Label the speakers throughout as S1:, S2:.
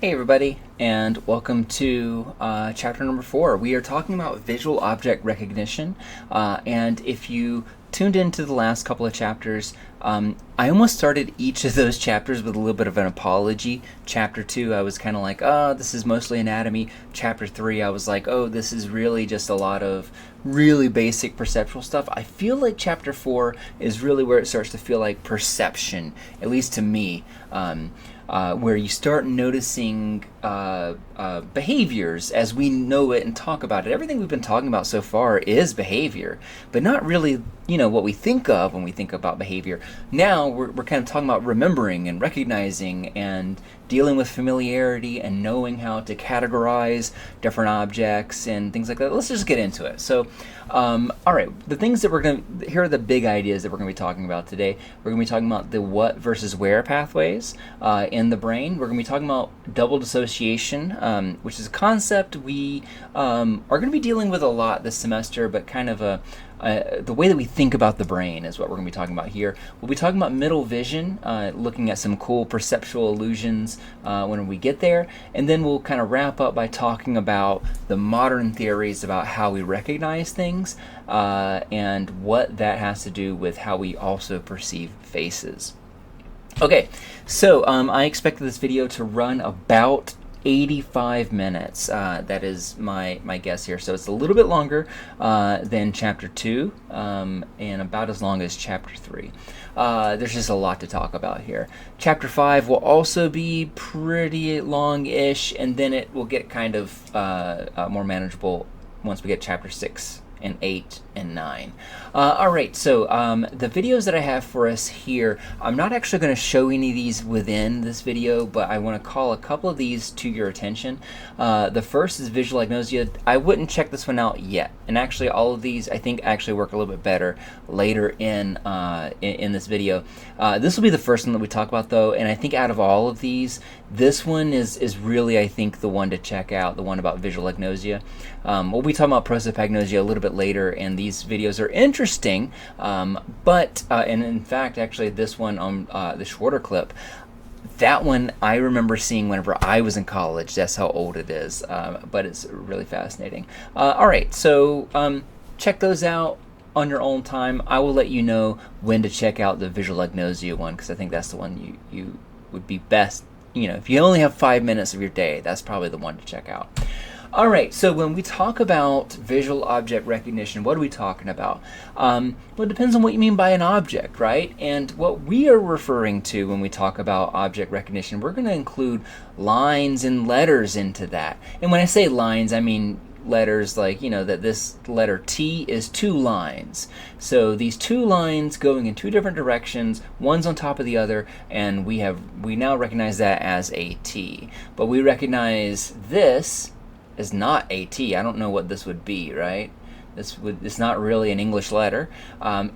S1: Hey everybody, and welcome to chapter number 4. We are talking about visual object recognition, and if you tuned into the last couple of chapters, I almost started each of those chapters with a little bit of an apology. Chapter 2, I was kind of like, oh, this is mostly anatomy. Chapter 3, I was like, oh, this is really just a lot of really basic perceptual stuff. I feel like chapter 4 is really where it starts to feel like perception, at least to me. Where you start noticing behaviors as we know it and talk about it. Everything we've been talking about so far is behavior, but not really, what we think of when we think about behavior. Now we're kind of talking about remembering and recognizing and dealing with familiarity and knowing how to categorize different objects and things like that. Let's just get into it. So, all right, the things that here are the big ideas that we're going to be talking about today. We're going to be talking about the what versus where pathways in the brain. We're going to be talking about double dissociation, which is a concept we are going to be dealing with a lot this semester, but kind of the way that we think about the brain is what we're going to be talking about here. We'll be talking about middle vision, looking at some cool perceptual illusions when we get there, and then we'll kind of wrap up by talking about the modern theories about how we recognize things and what that has to do with how we also perceive faces. Okay, so I expect this video to run about 85 minutes. That is my guess here. So it's a little bit longer than chapter 2 and about as long as chapter 3. There's just a lot to talk about here. Chapter 5 will also be pretty long-ish, and then it will get kind of more manageable once we get chapter 6 and 8 and 9. Alright, so the videos that I have for us here, I'm not actually going to show any of these within this video, but I want to call a couple of these to your attention. The first is visual agnosia. I wouldn't check this one out yet, and actually all of these I think actually work a little bit better later in this video. This will be the first one that we talk about though, and I think out of all of these, this one is really, I think, the one to check out, the one about visual agnosia. We'll be talking about prosopagnosia a little bit later, and these videos are interesting, but and in fact actually this one on the shorter clip, that one I remember seeing whenever I was in college. That's how old it is, but it's really fascinating. Alright, so check those out on your own time. I will let you know when to check out the visual agnosia one, because I think that's the one you would be best, if you only have 5 minutes of your day, that's probably the one to check out. Alright, so when we talk about visual object recognition, what are we talking about? Well, it depends on what you mean by an object, right? And what we are referring to when we talk about object recognition, we're going to include lines and letters into that. And when I say lines, I mean letters like, that this letter T is 2 lines. So these 2 lines going in 2 different directions, one's on top of the other, and we now recognize that as a T. But we recognize this is not a T. I don't know what this would be, right? It's not really an English letter,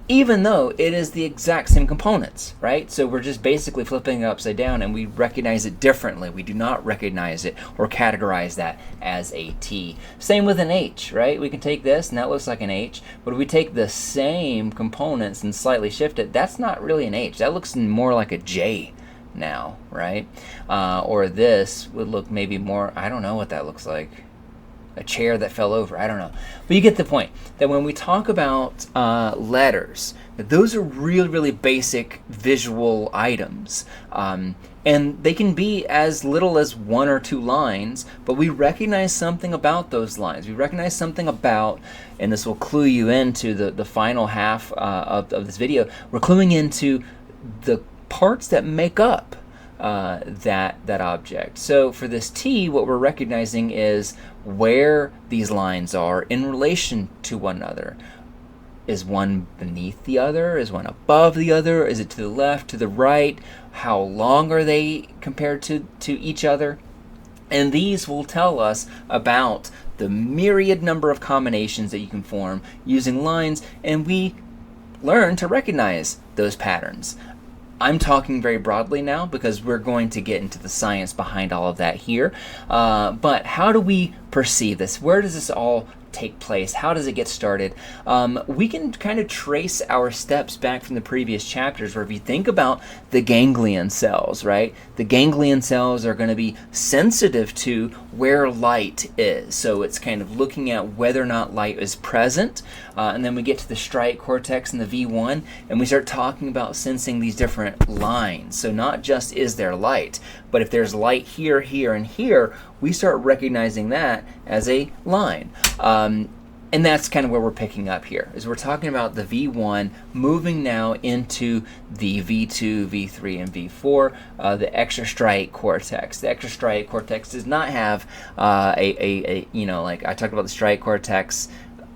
S1: even though it is the exact same components, right? So we're just basically flipping it upside down, and we recognize it differently. We do not recognize it or categorize that as a T. Same with an H, right? We can take this, and that looks like an H, but if we take the same components and slightly shift it, that's not really an H. That looks more like a J now, right? Or this would look maybe more, I don't know what that looks like. A chair that fell over, I don't know. But you get the point, that when we talk about letters, that those are really, really basic visual items. And they can be as little as 1 or 2 lines, but we recognize something about those lines. We recognize something about, and this will clue you into the final half of this video, we're cluing into the parts that make up that object. So for this T, what we're recognizing is where these lines are in relation to one another. Is one beneath the other? Is one above the other? Is it to the left, to the right? How long are they compared to each other? And these will tell us about the myriad number of combinations that you can form using lines, and we learn to recognize those patterns. I'm talking very broadly now because we're going to get into the science behind all of that here. But how do we perceive this? Where does this all take place? How does it get started? We can kind of trace our steps back from the previous chapters, where if you think about the ganglion cells, right? The ganglion cells are going to be sensitive to where light is. So it's kind of looking at whether or not light is present. And then we get to the striate cortex and the V1, and we start talking about sensing these different lines. So not just is there light, but if there's light here, here, and here, we start recognizing that as a line. And that's kind of where we're picking up here, is we're talking about the V1 moving now into the V2, V3, and V4, the extrastriate cortex. The extrastriate cortex does not have like I talked about the striate cortex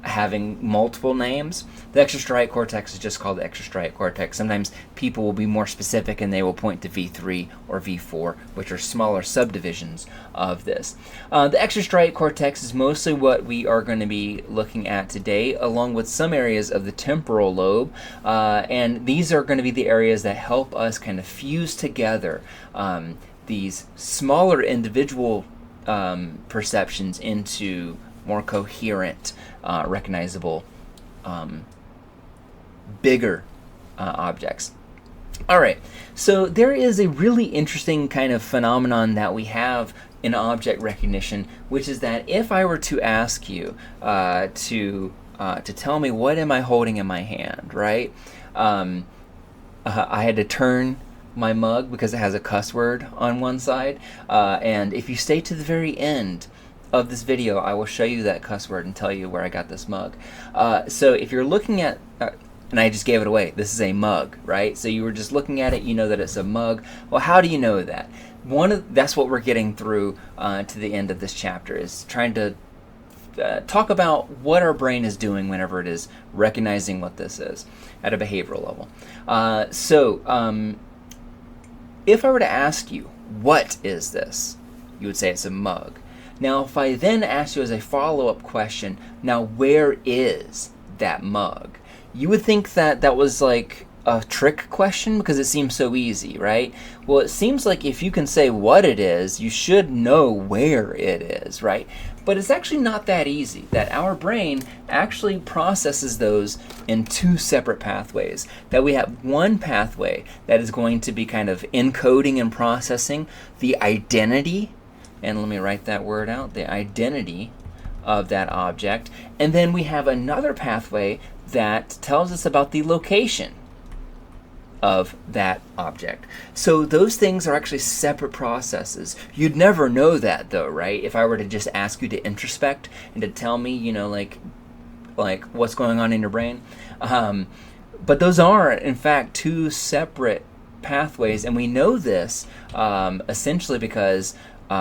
S1: having multiple names. The extrastriate cortex is just called the extrastriate cortex. Sometimes people will be more specific and they will point to V3 or V4, which are smaller subdivisions of this. The extrastriate cortex is mostly what we are going to be looking at today, along with some areas of the temporal lobe, and these are going to be the areas that help us kind of fuse together these smaller individual perceptions into more coherent, recognizable, bigger objects. All right, so there is a really interesting kind of phenomenon that we have in object recognition, which is that if I were to ask you to tell me what am I holding in my hand, right? I had to turn my mug because it has a cuss word on one side, and if you stay to the very end of this video, I will show you that cuss word and tell you where I got this mug. So if you're looking at, and I just gave it away, this is a mug, right? So you were just looking at it, you know that it's a mug. Well, how do you know that? That's what we're getting through to the end of this chapter, is trying to talk about what our brain is doing whenever it is recognizing what this is at a behavioral level. If I were to ask you, what is this? You would say it's a mug. Now, if I then ask you as a follow-up question, now where is that mug? You would think that that was like a trick question because it seems so easy, right? Well, it seems like if you can say what it is, you should know where it is, right? But it's actually not that easy, that our brain actually processes those in two separate pathways. That we have one pathway that is going to be kind of encoding and processing the identity, and let me write that word out, the identity of that object. And then we have another pathway that tells us about the location of that object. So those things are actually separate processes. You'd never know that though, right? If I were to just ask you to introspect and to tell me, you know, like what's going on in your brain. But those are, in fact, two separate pathways, and we know this essentially because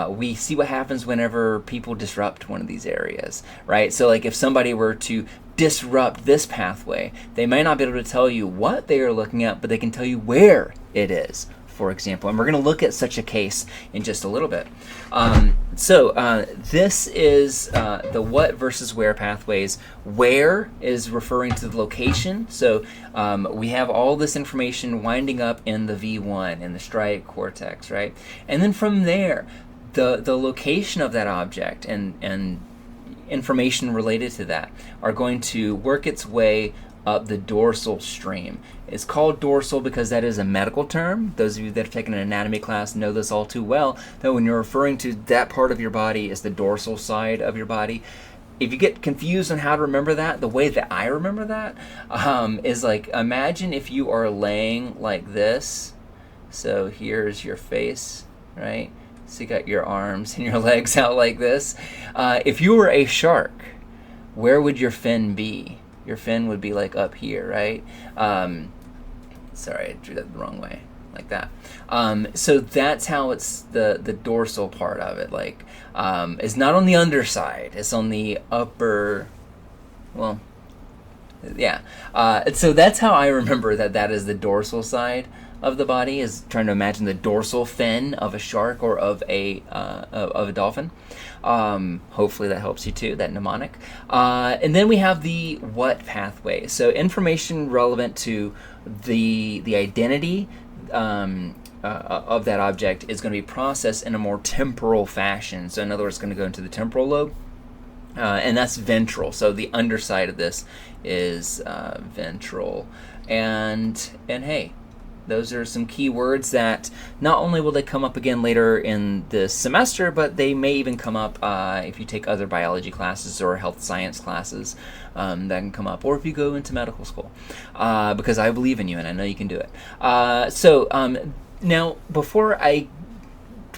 S1: we see what happens whenever people disrupt one of these areas, right? So like if somebody were to disrupt this pathway, they may not be able to tell you what they are looking at, but they can tell you where it is, for example. And we're going to look at such a case in just a little bit. This is the what versus where pathways. Where is referring to the location. So we have all this information winding up in the V1, in the striate cortex, right? And then from there, the location of that object and information related to that are going to work its way up the dorsal stream. It's called dorsal because that is a medical term. Those of you that have taken an anatomy class know this all too well, that when you're referring to that part of your body as the dorsal side of your body, if you get confused on how to remember that, the way that I remember that is like, imagine if you are laying like this. So here's your face, right? So you got your arms and your legs out like this. If you were a shark, where would your fin be? Your fin would be like up here, right? Sorry, I drew that the wrong way, like that. So that's how it's the dorsal part of it. Like, it's not on the underside; it's on the upper. Well, yeah. So that's how I remember that is the dorsal side of the body, is trying to imagine the dorsal fin of a shark or of a dolphin. Hopefully that helps you too, that mnemonic. And then we have the what pathway. So information relevant to the identity of that object is going to be processed in a more temporal fashion. So in other words, it's going to go into the temporal lobe. and that's ventral. So the underside of this is ventral. And hey, those are some key words that not only will they come up again later in the semester, but they may even come up if you take other biology classes or health science classes. That can come up, or if you go into medical school, because I believe in you and I know you can do it. Now, before I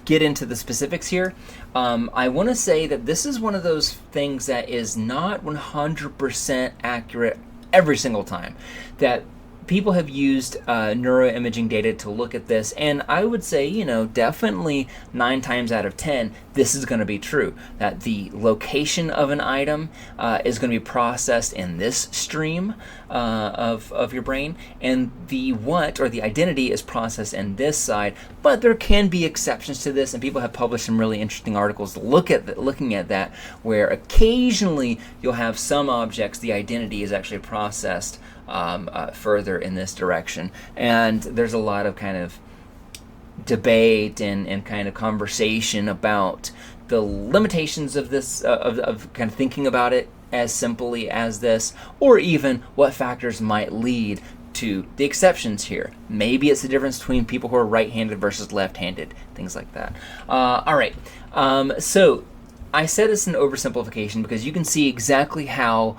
S1: get into the specifics here, I want to say that this is one of those things that is not 100% accurate every single time. That people have used neuroimaging data to look at this, and I would say, definitely 9 times out of 10, this is going to be true. That the location of an item is going to be processed in this stream of your brain, and the what, or the identity, is processed in this side. But there can be exceptions to this, and people have published some really interesting articles looking at that, where occasionally you'll have some objects, the identity is actually processed further in this direction. And there's a lot of kind of debate and kind of conversation about the limitations of this, of kind of thinking about it as simply as this, or even what factors might lead to the exceptions here. Maybe it's the difference between people who are right-handed versus left-handed, things like that. All right, so I said it's an oversimplification because you can see exactly how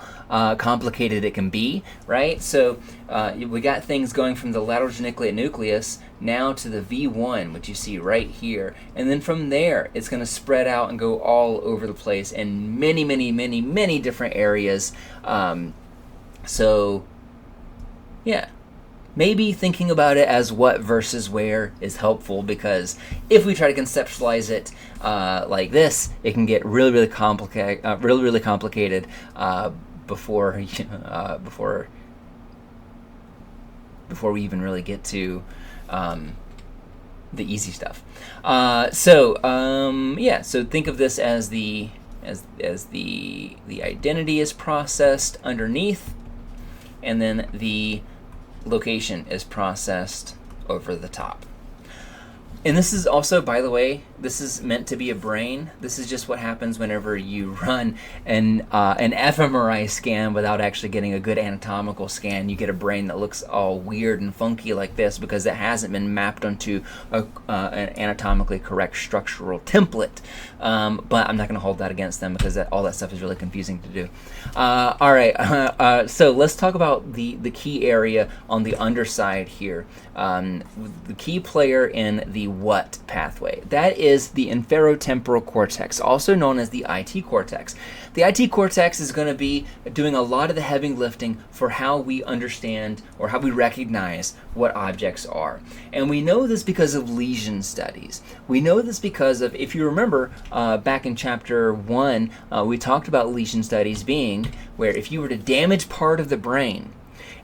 S1: complicated it can be, right? So we got things going from the lateral geniculate nucleus now to the V1, which you see right here. And then from there, it's going to spread out and go all over the place in many, many, many, many different areas. So, yeah. Maybe thinking about it as what versus where is helpful, because if we try to conceptualize it like this, it can get really, really complicated before we even really get to the easy stuff. So think of this as the identity is processed underneath, and then the location is processed over the top. And this is also, by the way, this is meant to be a brain. This is just what happens whenever you run an fMRI scan without actually getting a good anatomical scan. You get a brain that looks all weird and funky like this because it hasn't been mapped onto an anatomically correct structural template. But I'm not going to hold that against them because all that stuff is really confusing to do. All right, so let's talk about the key area on the underside here. The key player in the what pathway. That is the inferotemporal cortex, also known as the IT cortex. The IT cortex is going to be doing a lot of the heavy lifting for how we understand or how we recognize what objects are. And we know this because of lesion studies. We know this because of, if you remember, back in chapter 1, we talked about lesion studies being where if you were to damage part of the brain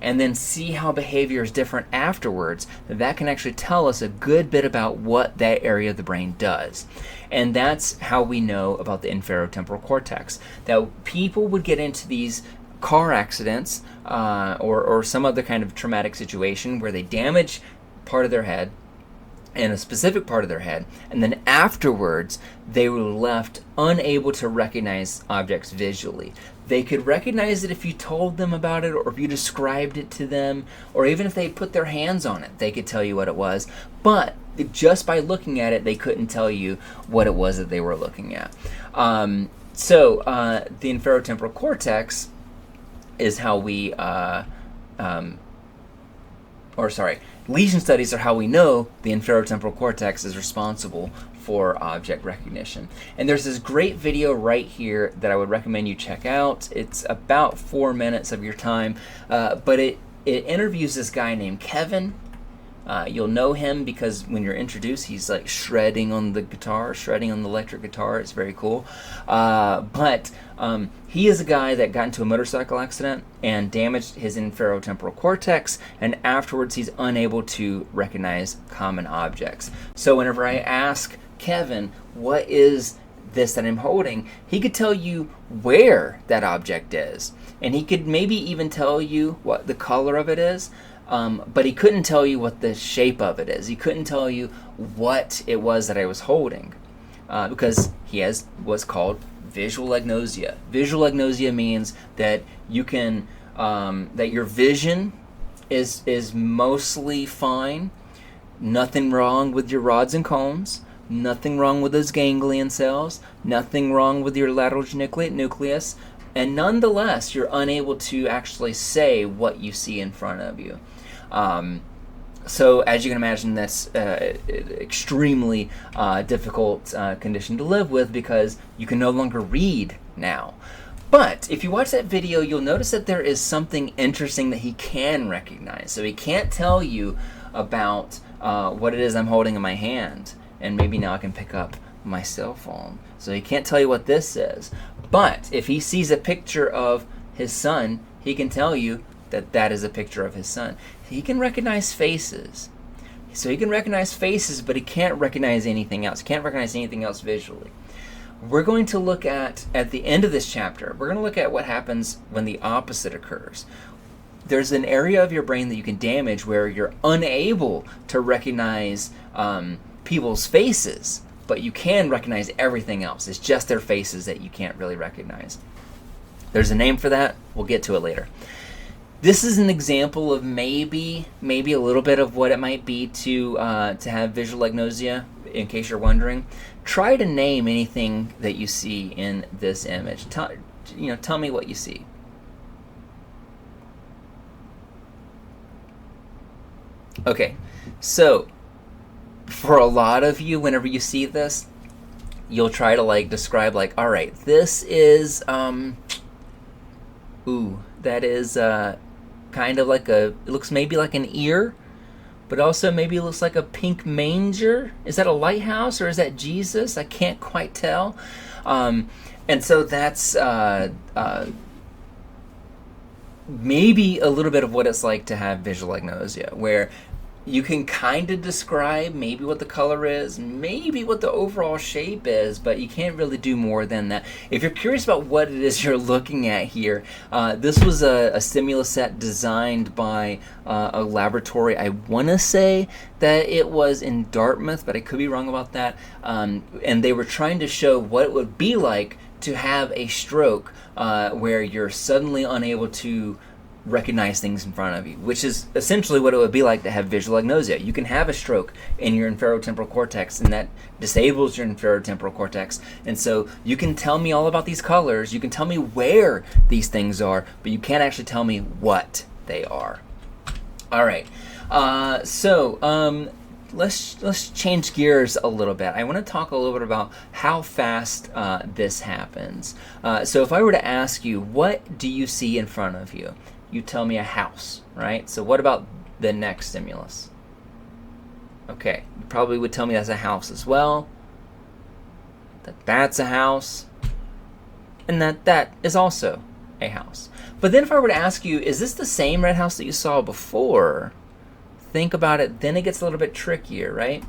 S1: and then see how behavior is different afterwards, that can actually tell us a good bit about what that area of the brain does. And that's how we know about the inferotemporal cortex. That people would get into these car accidents or some other kind of traumatic situation where they damage part of their head, in a specific part of their head, and then afterwards they were left unable to recognize objects visually. They could recognize it if you told them about it, or if you described it to them, or even if they put their hands on it, they could tell you what it was. But just by looking at it, they couldn't tell you what it was that they were looking at. The inferotemporal cortex is how we, lesion studies are how we know the inferotemporal cortex is responsible for object recognition. And there's this great video right here that I would recommend you check out. It's about 4 minutes of your time, but it interviews this guy named Kevin. You'll know him because when you're introduced, he's like shredding on the electric guitar. It's very cool. But he is a guy that got into a motorcycle accident and damaged his inferotemporal cortex, and afterwards he's unable to recognize common objects. So whenever I ask Kevin, what is this that I'm holding, he could tell you where that object is, and he could maybe even tell you what the color of it is. But he couldn't tell you what the shape of it is. He couldn't tell you what it was that I was holding, because he has what's called visual agnosia. Visual agnosia means that you can that your vision is mostly fine. Nothing wrong with your rods and cones. Nothing wrong with those ganglion cells. Nothing wrong with your lateral geniculate nucleus. And nonetheless, you're unable to actually say what you see in front of you. So as you can imagine, that's extremely difficult condition to live with, because you can no longer read now. But if you watch that video, you'll notice that there is something interesting that he can recognize. So he can't tell you about what it is I'm holding in my hand. And maybe now I can pick up my cell phone. So he can't tell you what this is. But if he sees a picture of his son, he can tell you that that is a picture of his son. He can recognize faces. So he can recognize faces, but he can't recognize anything else. He can't recognize anything else visually. We're going to look at the end of this chapter, we're going to look at what happens when the opposite occurs. There's an area of your brain that you can damage where you're unable to recognize people's faces, but you can recognize everything else. It's just their faces that you can't really recognize. There's a name for that. We'll get to it later. This is an example of maybe a little bit of what it might be to have visual agnosia, in case you're wondering. Try to name anything that you see in this image. Tell me what you see. Okay, so for a lot of you, whenever you see this, you'll try to describe all right, this is that is kind of it looks maybe like an ear, but also maybe it looks like a pink manger. Is that a lighthouse or is that Jesus? I can't quite tell. And so that's maybe a little bit of what it's like to have visual agnosia, where you can kind of describe maybe what the color is, maybe what the overall shape is, but you can't really do more than that. If you're curious about what it is you're looking at here, this was a stimulus set designed by a laboratory. I want to say that it was in Dartmouth, but I could be wrong about that. And they were trying to show what it would be like to have a stroke where you're suddenly unable to recognize things in front of you, which is essentially what it would be like to have visual agnosia. You can have a stroke in your inferotemporal cortex, and that disables your inferotemporal cortex. And so you can tell me all about these colors, you can tell me where these things are, but you can't actually tell me what they are. All right, let's change gears a little bit. I want to talk a little bit about how fast this happens. So if I were to ask you, what do you see in front of you? You tell me a house, right? So what about the next stimulus? Okay, you probably would tell me that's a house as well, that's a house, and that is also a house. But then if I were to ask you, is this the same red house that you saw before? Think about it, then it gets a little bit trickier, right?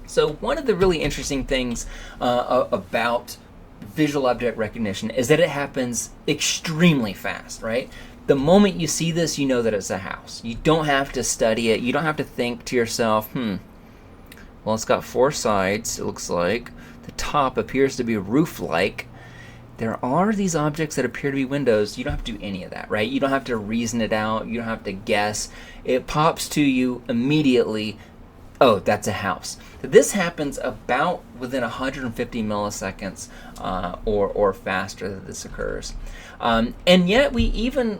S1: So one of the really interesting things about visual object recognition is that it happens extremely fast, right? The moment you see this, you know that it's a house. You don't have to study it. You don't have to think to yourself, well, it's got 4 sides, it looks like. The top appears to be roof-like. There are these objects that appear to be windows. You don't have to do any of that, right? You don't have to reason it out. You don't have to guess. It pops to you immediately, oh, that's a house. This happens about within 150 milliseconds or faster that this occurs. And yet we even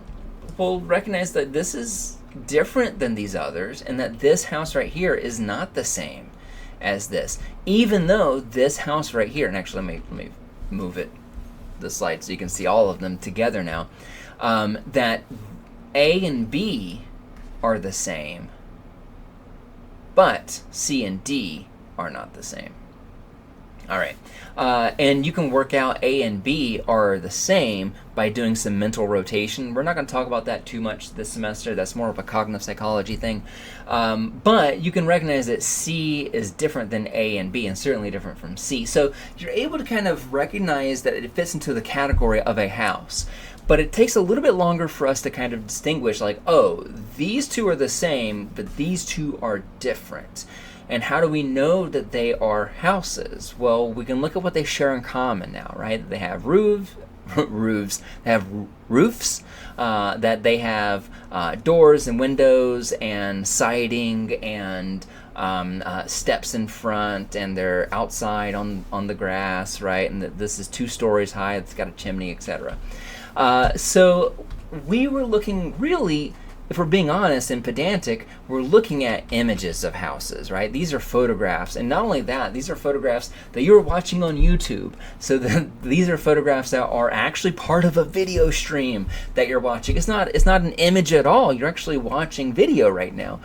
S1: will recognize that this is different than these others, and that this house right here is not the same as this, even though this house right here, and actually let me move the slide so you can see all of them together now, that A and B are the same, but C and D are not the same. All right, and you can work out A and B are the same by doing some mental rotation. We're not going to talk about that too much this semester. That's more of a cognitive psychology thing. But you can recognize that C is different than A and B, and certainly different from C. So you're able to kind of recognize that it fits into the category of a house. But it takes a little bit longer for us to kind of distinguish, oh, these two are the same, but these two are different. And how do we know that they are houses? Well, we can look at what they share in common now, right? They have roofs, they have roofs, that they have doors and windows and siding and steps in front, and they're outside on the grass, right? And this is 2 stories high, it's got a chimney, etc. So we were looking, really, if we're being honest and pedantic, we're looking at images of houses, right? These are photographs, and not only that, these are photographs that you're watching on YouTube. So these are photographs that are actually part of a video stream that you're watching. It's not an image at all. You're actually watching video right now,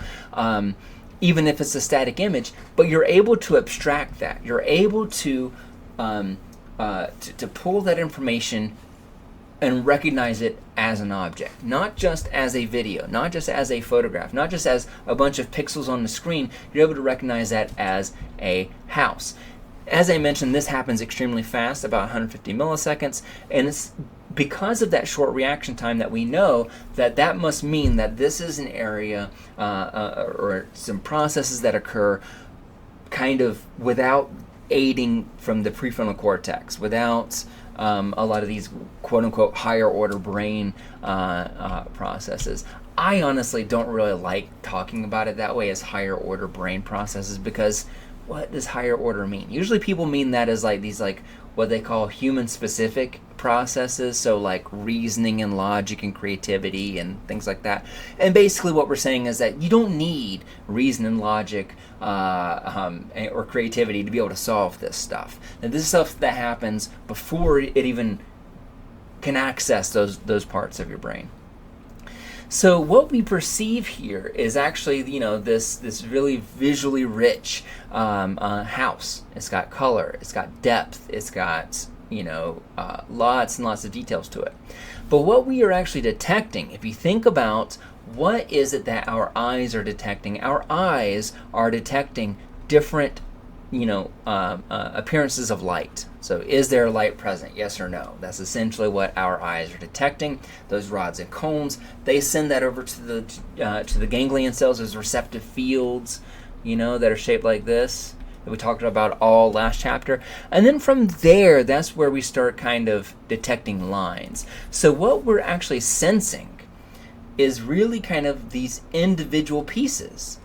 S1: even if it's a static image. But you're able to abstract that. You're able to pull that information and recognize it as an object, not just as a video, not just as a photograph, not just as a bunch of pixels on the screen. You're able to recognize that as a house. As I mentioned, this happens extremely fast, about 150 milliseconds, and it's because of that short reaction time that we know that must mean that this is an area or some processes that occur kind of without aiding from the prefrontal cortex, without a lot of these quote-unquote higher order brain processes. I honestly don't really like talking about it that way, as higher order brain processes, because what does higher order mean? Usually people mean that as like these, like what they call human specific processes, so like reasoning and logic and creativity and things like that. And basically what we're saying is that you don't need reason and logic or creativity to be able to solve this stuff. And this is stuff that happens before it even can access those parts of your brain. So what we perceive here is actually, this really visually rich house. It's got color, it's got depth, it's got lots and lots of details to it. But what we are actually detecting, if you think about what is it that our eyes are detecting different appearances of light. So is there light present? Yes or no? That's essentially what our eyes are detecting. Those rods and cones, they send that over to the ganglion cells as receptive fields, that are shaped like this, that we talked about all last chapter. And then from there, that's where we start kind of detecting lines. So what we're actually sensing is really kind of these individual pieces,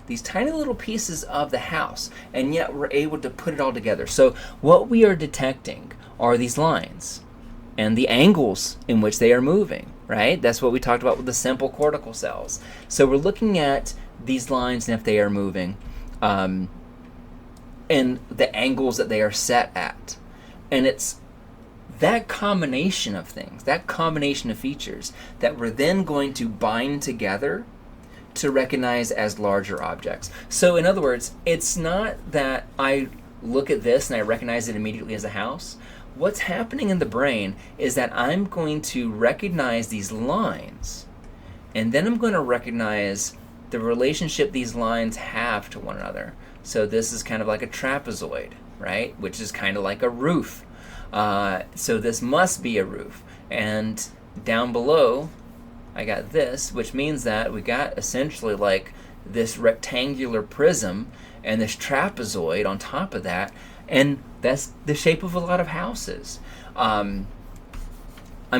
S1: these tiny little pieces of the house, and yet we're able to put it all together. So what we are detecting are these lines and the angles in which they are moving, right? That's what we talked about with the simple cortical cells. So we're looking at these lines and if they are moving, and the angles that they are set at. And it's that combination of things, that combination of features that we're then going to bind together to recognize as larger objects. So in other words, it's not that I look at this and I recognize it immediately as a house. What's happening in the brain is that I'm going to recognize these lines, and then I'm going to recognize the relationship these lines have to one another. So this is kind of like a trapezoid, right? Which is kind of like a roof. So this must be a roof. And down below, I got this, which means that we got essentially like this rectangular prism and this trapezoid on top of that, and that's the shape of a lot of houses. I'm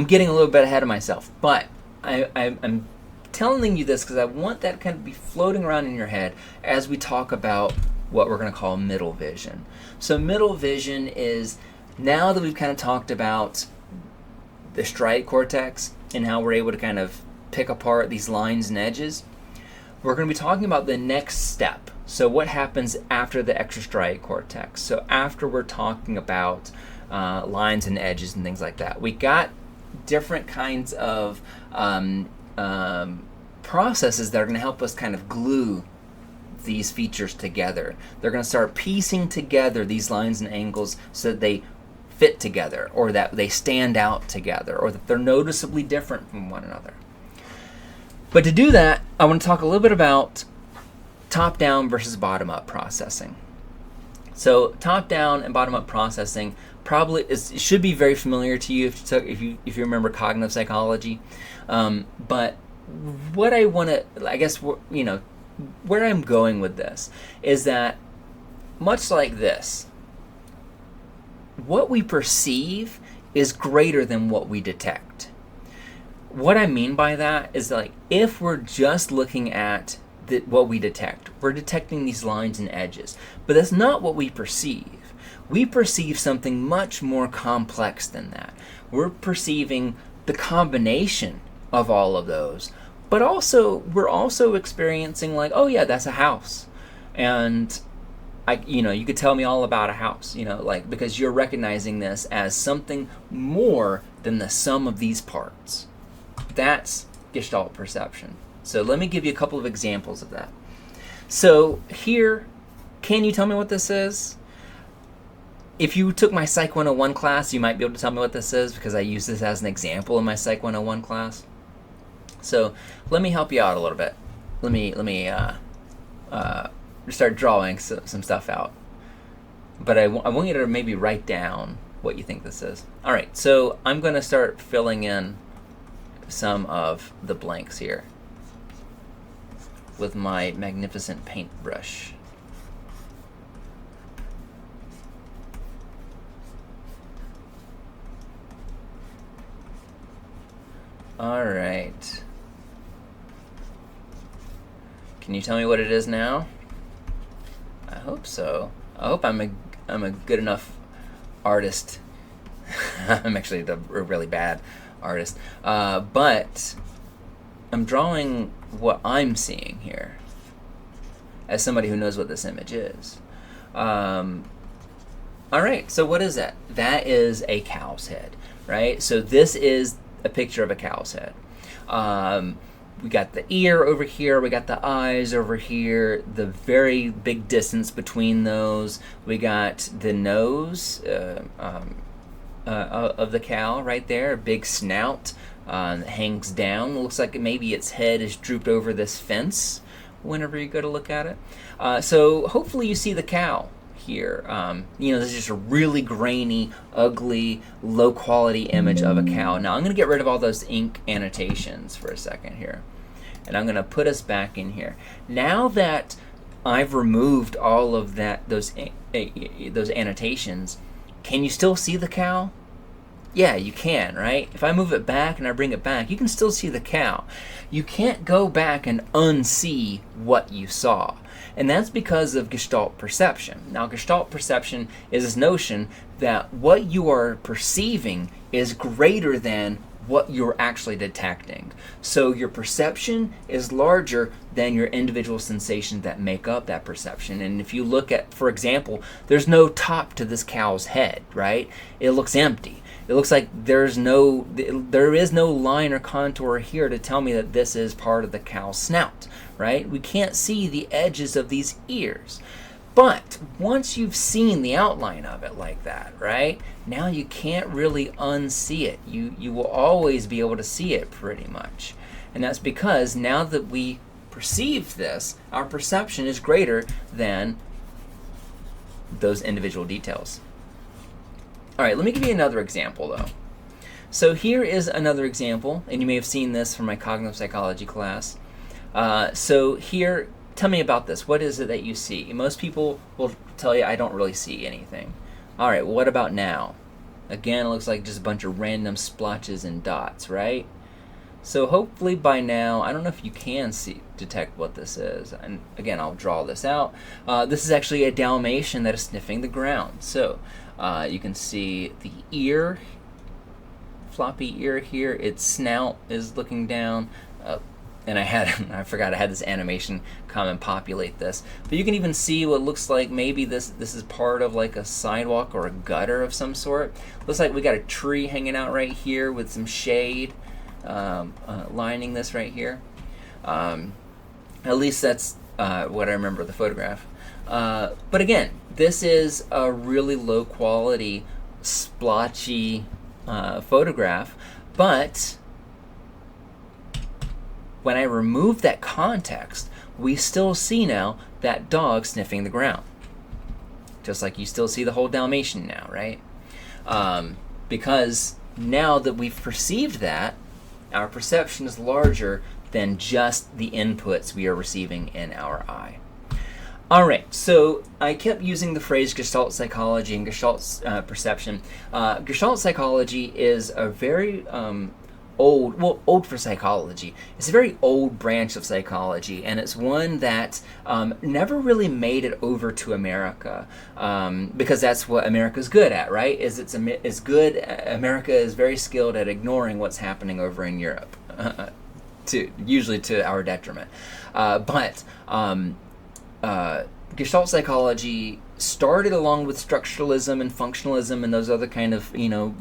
S1: getting a little bit ahead of myself, but I'm telling you this because I want that kind of be floating around in your head as we talk about what we're going to call middle vision. So middle vision is, now that we've kind of talked about the striate cortex and how we're able to kind of pick apart these lines and edges, we're going to be talking about the next step. So what happens after the extrastriate cortex? So after we're talking about lines and edges and things like that, we got different kinds of processes that are going to help us kind of glue these features together. They're going to start piecing together these lines and angles so that they fit together, or that they stand out together, or that they're noticeably different from one another. But to do that, I want to talk a little bit about top-down versus bottom-up processing. So top-down and bottom-up processing probably should be very familiar to you if you remember cognitive psychology. But what I want to, I guess, where I'm going with this is that, much like this, what we perceive is greater than what we detect. What I mean by that is, like, if we're just looking at what we detect, we're detecting these lines and edges, but that's not what we perceive. We perceive something much more complex than that. We're perceiving the combination of all of those, but we're also experiencing, like, oh yeah, that's a house, and you could tell me all about a house, like, because you're recognizing this as something more than the sum of these parts. That's gestalt perception. So let me give you a couple of examples of that. So here, can you tell me what this is? If you took my Psych 101 class, you might be able to tell me what this is, because I use this as an example in my Psych 101 class. So let me help you out a little bit. Let me start drawing some stuff out. But I want you to maybe write down what you think this is. All right, so I'm going to start filling in some of the blanks here with my magnificent paintbrush. All right. Can you tell me what it is now? I hope so. I hope I'm a good enough artist. I'm actually a really bad artist, but I'm drawing what I'm seeing here as somebody who knows what this image is. All right, so what is that? That is a cow's head, right? So this is a picture of a cow's head. We got the ear over here, we got the eyes over here, the very big distance between those. We got the nose of the cow right there, a big snout that hangs down. It looks like maybe its head is drooped over this fence whenever you go to look at it. So hopefully you see the cow here. This is just a really grainy, ugly, low quality image of a cow. Now I'm going to get rid of all those ink annotations for a second here, and I'm going to put us back in here. Now that I've removed all of those annotations, can you still see the cow? Yeah, you can, right? If I move it back and I bring it back, you can still see the cow. You can't go back and unsee what you saw. And that's because of gestalt perception. Now, gestalt perception is this notion that what you are perceiving is greater than what you're actually detecting. So your perception is larger than your individual sensations that make up that perception. And if you look at, for example, there's no top to this cow's head, right? It looks empty. It looks like there is no line or contour here to tell me that this is part of the cow's snout, right? We can't see the edges of these ears. But once you've seen the outline of it like that, right, now you can't really unsee it. You will always be able to see it pretty much. And that's because now that we perceive this, our perception is greater than those individual details. All right, let me give you another example, though. So here is another example, and you may have seen this from my cognitive psychology class. So here, tell me about this. What is it that you see? Most people will tell you, I don't really see anything. All right, well, what about now? Again, it looks like just a bunch of random splotches and dots, right? So hopefully by now, I don't know if you can detect what this is. And again, I'll draw this out. This is actually a Dalmatian that is sniffing the ground. So you can see the ear, floppy ear here. Its snout is looking down. And I forgot I had this animation come and populate this. But you can even see what looks like maybe this is part of like a sidewalk or a gutter of some sort. Looks like we got a tree hanging out right here with some shade lining this right here. At least that's what I remember of the photograph. But again, this is a really low quality, splotchy photograph. But when I remove that context, we still see now that dog sniffing the ground. Just like you still see the whole Dalmatian now, right? Because now that we've perceived that, our perception is larger than just the inputs we are receiving in our eye. All right, so I kept using the phrase Gestalt psychology and Gestalt perception. Gestalt psychology is a very old for psychology. It's a very old branch of psychology, and it's one that never really made it over to America, because that's what America's good at, right? America is very skilled at ignoring what's happening over in Europe, usually to our detriment. But Gestalt psychology started along with structuralism and functionalism and those other kind of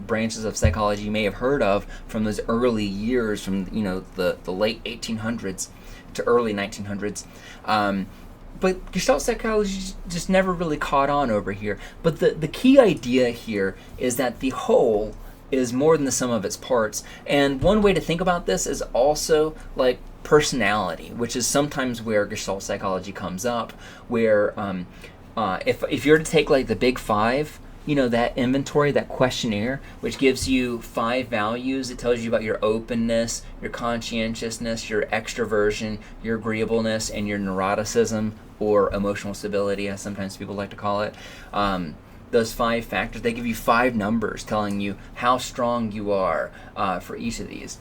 S1: branches of psychology you may have heard of from those early years, from the late 1800s to early 1900s. But Gestalt psychology just never really caught on over here. But the key idea here is that the whole is more than the sum of its parts. And one way to think about this is also like personality, which is sometimes where Gestalt psychology comes up, where if you're to take like the big five, that inventory, that questionnaire, which gives you 5 values. It tells you about your openness, your conscientiousness, your extroversion, your agreeableness, and your neuroticism, or emotional stability, as sometimes people like to call it. Those 5 factors, they give you 5 numbers telling you how strong you are for each of these.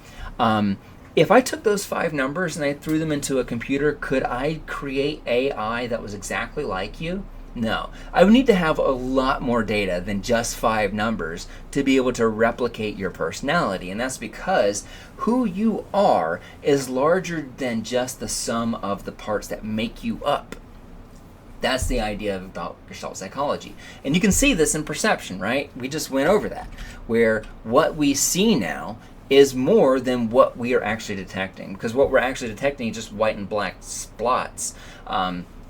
S1: If I took those 5 numbers and I threw them into a computer, could I create AI that was exactly like you? No. I would need to have a lot more data than just 5 numbers to be able to replicate your personality. And that's because who you are is larger than just the sum of the parts that make you up. That's the idea about Gestalt psychology. And you can see this in perception, right? We just went over that, where what we see now is more than what we are actually detecting. Because what we're actually detecting is just white and black spots.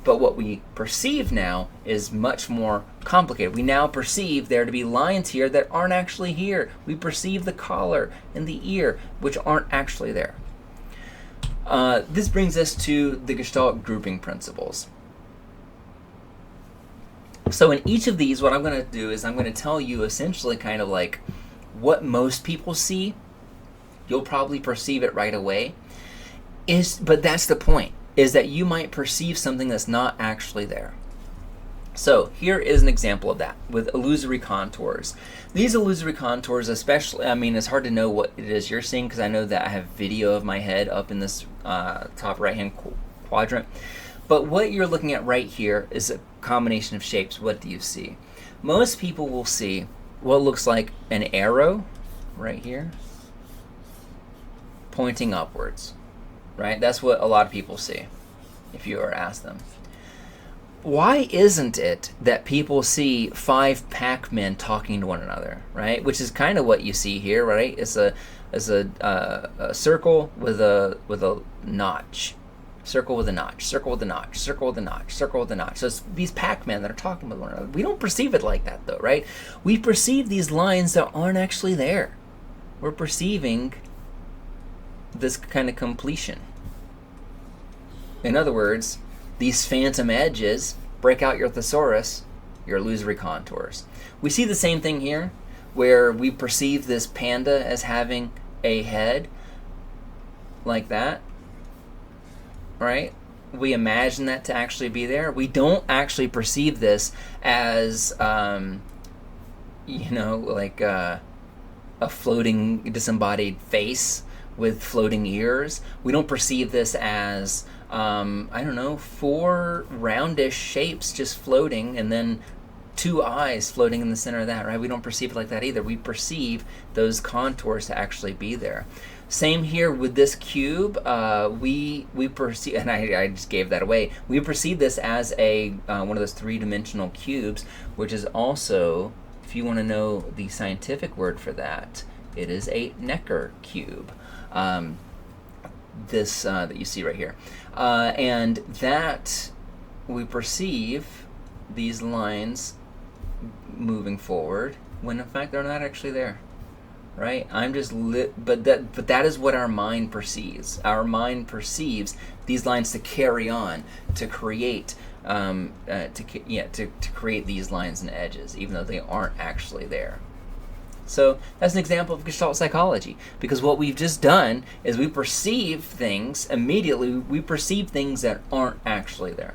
S1: But what we perceive now is much more complicated. We now perceive there to be lines here that aren't actually here. We perceive the collar and the ear, which aren't actually there. This brings us to the Gestalt grouping principles. So in each of these, what I'm going to do is I'm going to tell you essentially kind of like what most people see. You'll probably perceive it right away. But that's the point, is that you might perceive something that's not actually there. So here is an example of that with illusory contours. These illusory contours, especially, it's hard to know what it is you're seeing because I know that I have video of my head up in this top right-hand quadrant. But what you're looking at right here is a combination of shapes. What do you see? Most people will see what looks like an arrow right here pointing upwards, right? That's what a lot of people see if you were asked them. Why isn't it that people see 5 Pac-Men talking to one another, right? Which is kind of what you see here, right? It's a circle with a notch. Circle with a notch, circle with a notch, circle with a notch, circle with a notch. So it's these Pac-Men that are talking with one another. We don't perceive it like that, though, right? We perceive these lines that aren't actually there. We're perceiving this kind of completion. In other words, these phantom edges break out your thesaurus, your illusory contours. We see the same thing here, where we perceive this panda as having a head like that. Right? We imagine that to actually be there. We don't actually perceive this as, like a floating disembodied face with floating ears. We don't perceive this as, 4 roundish shapes just floating and then 2 eyes floating in the center of that, right? We don't perceive it like that either. We perceive those contours to actually be there. Same here with this cube. We perceive, and I just gave that away. We perceive this as a one of those 3-dimensional cubes, which is also, if you want to know the scientific word for that, it is a Necker cube. This that you see right here, and that we perceive these lines moving forward when in fact they're not actually there. Right? But that is what our mind perceives. Our mind perceives these lines to carry on, to create, to create these lines and edges, even though they aren't actually there. So that's an example of Gestalt psychology, because what we've just done is we perceive things immediately. We perceive things that aren't actually there.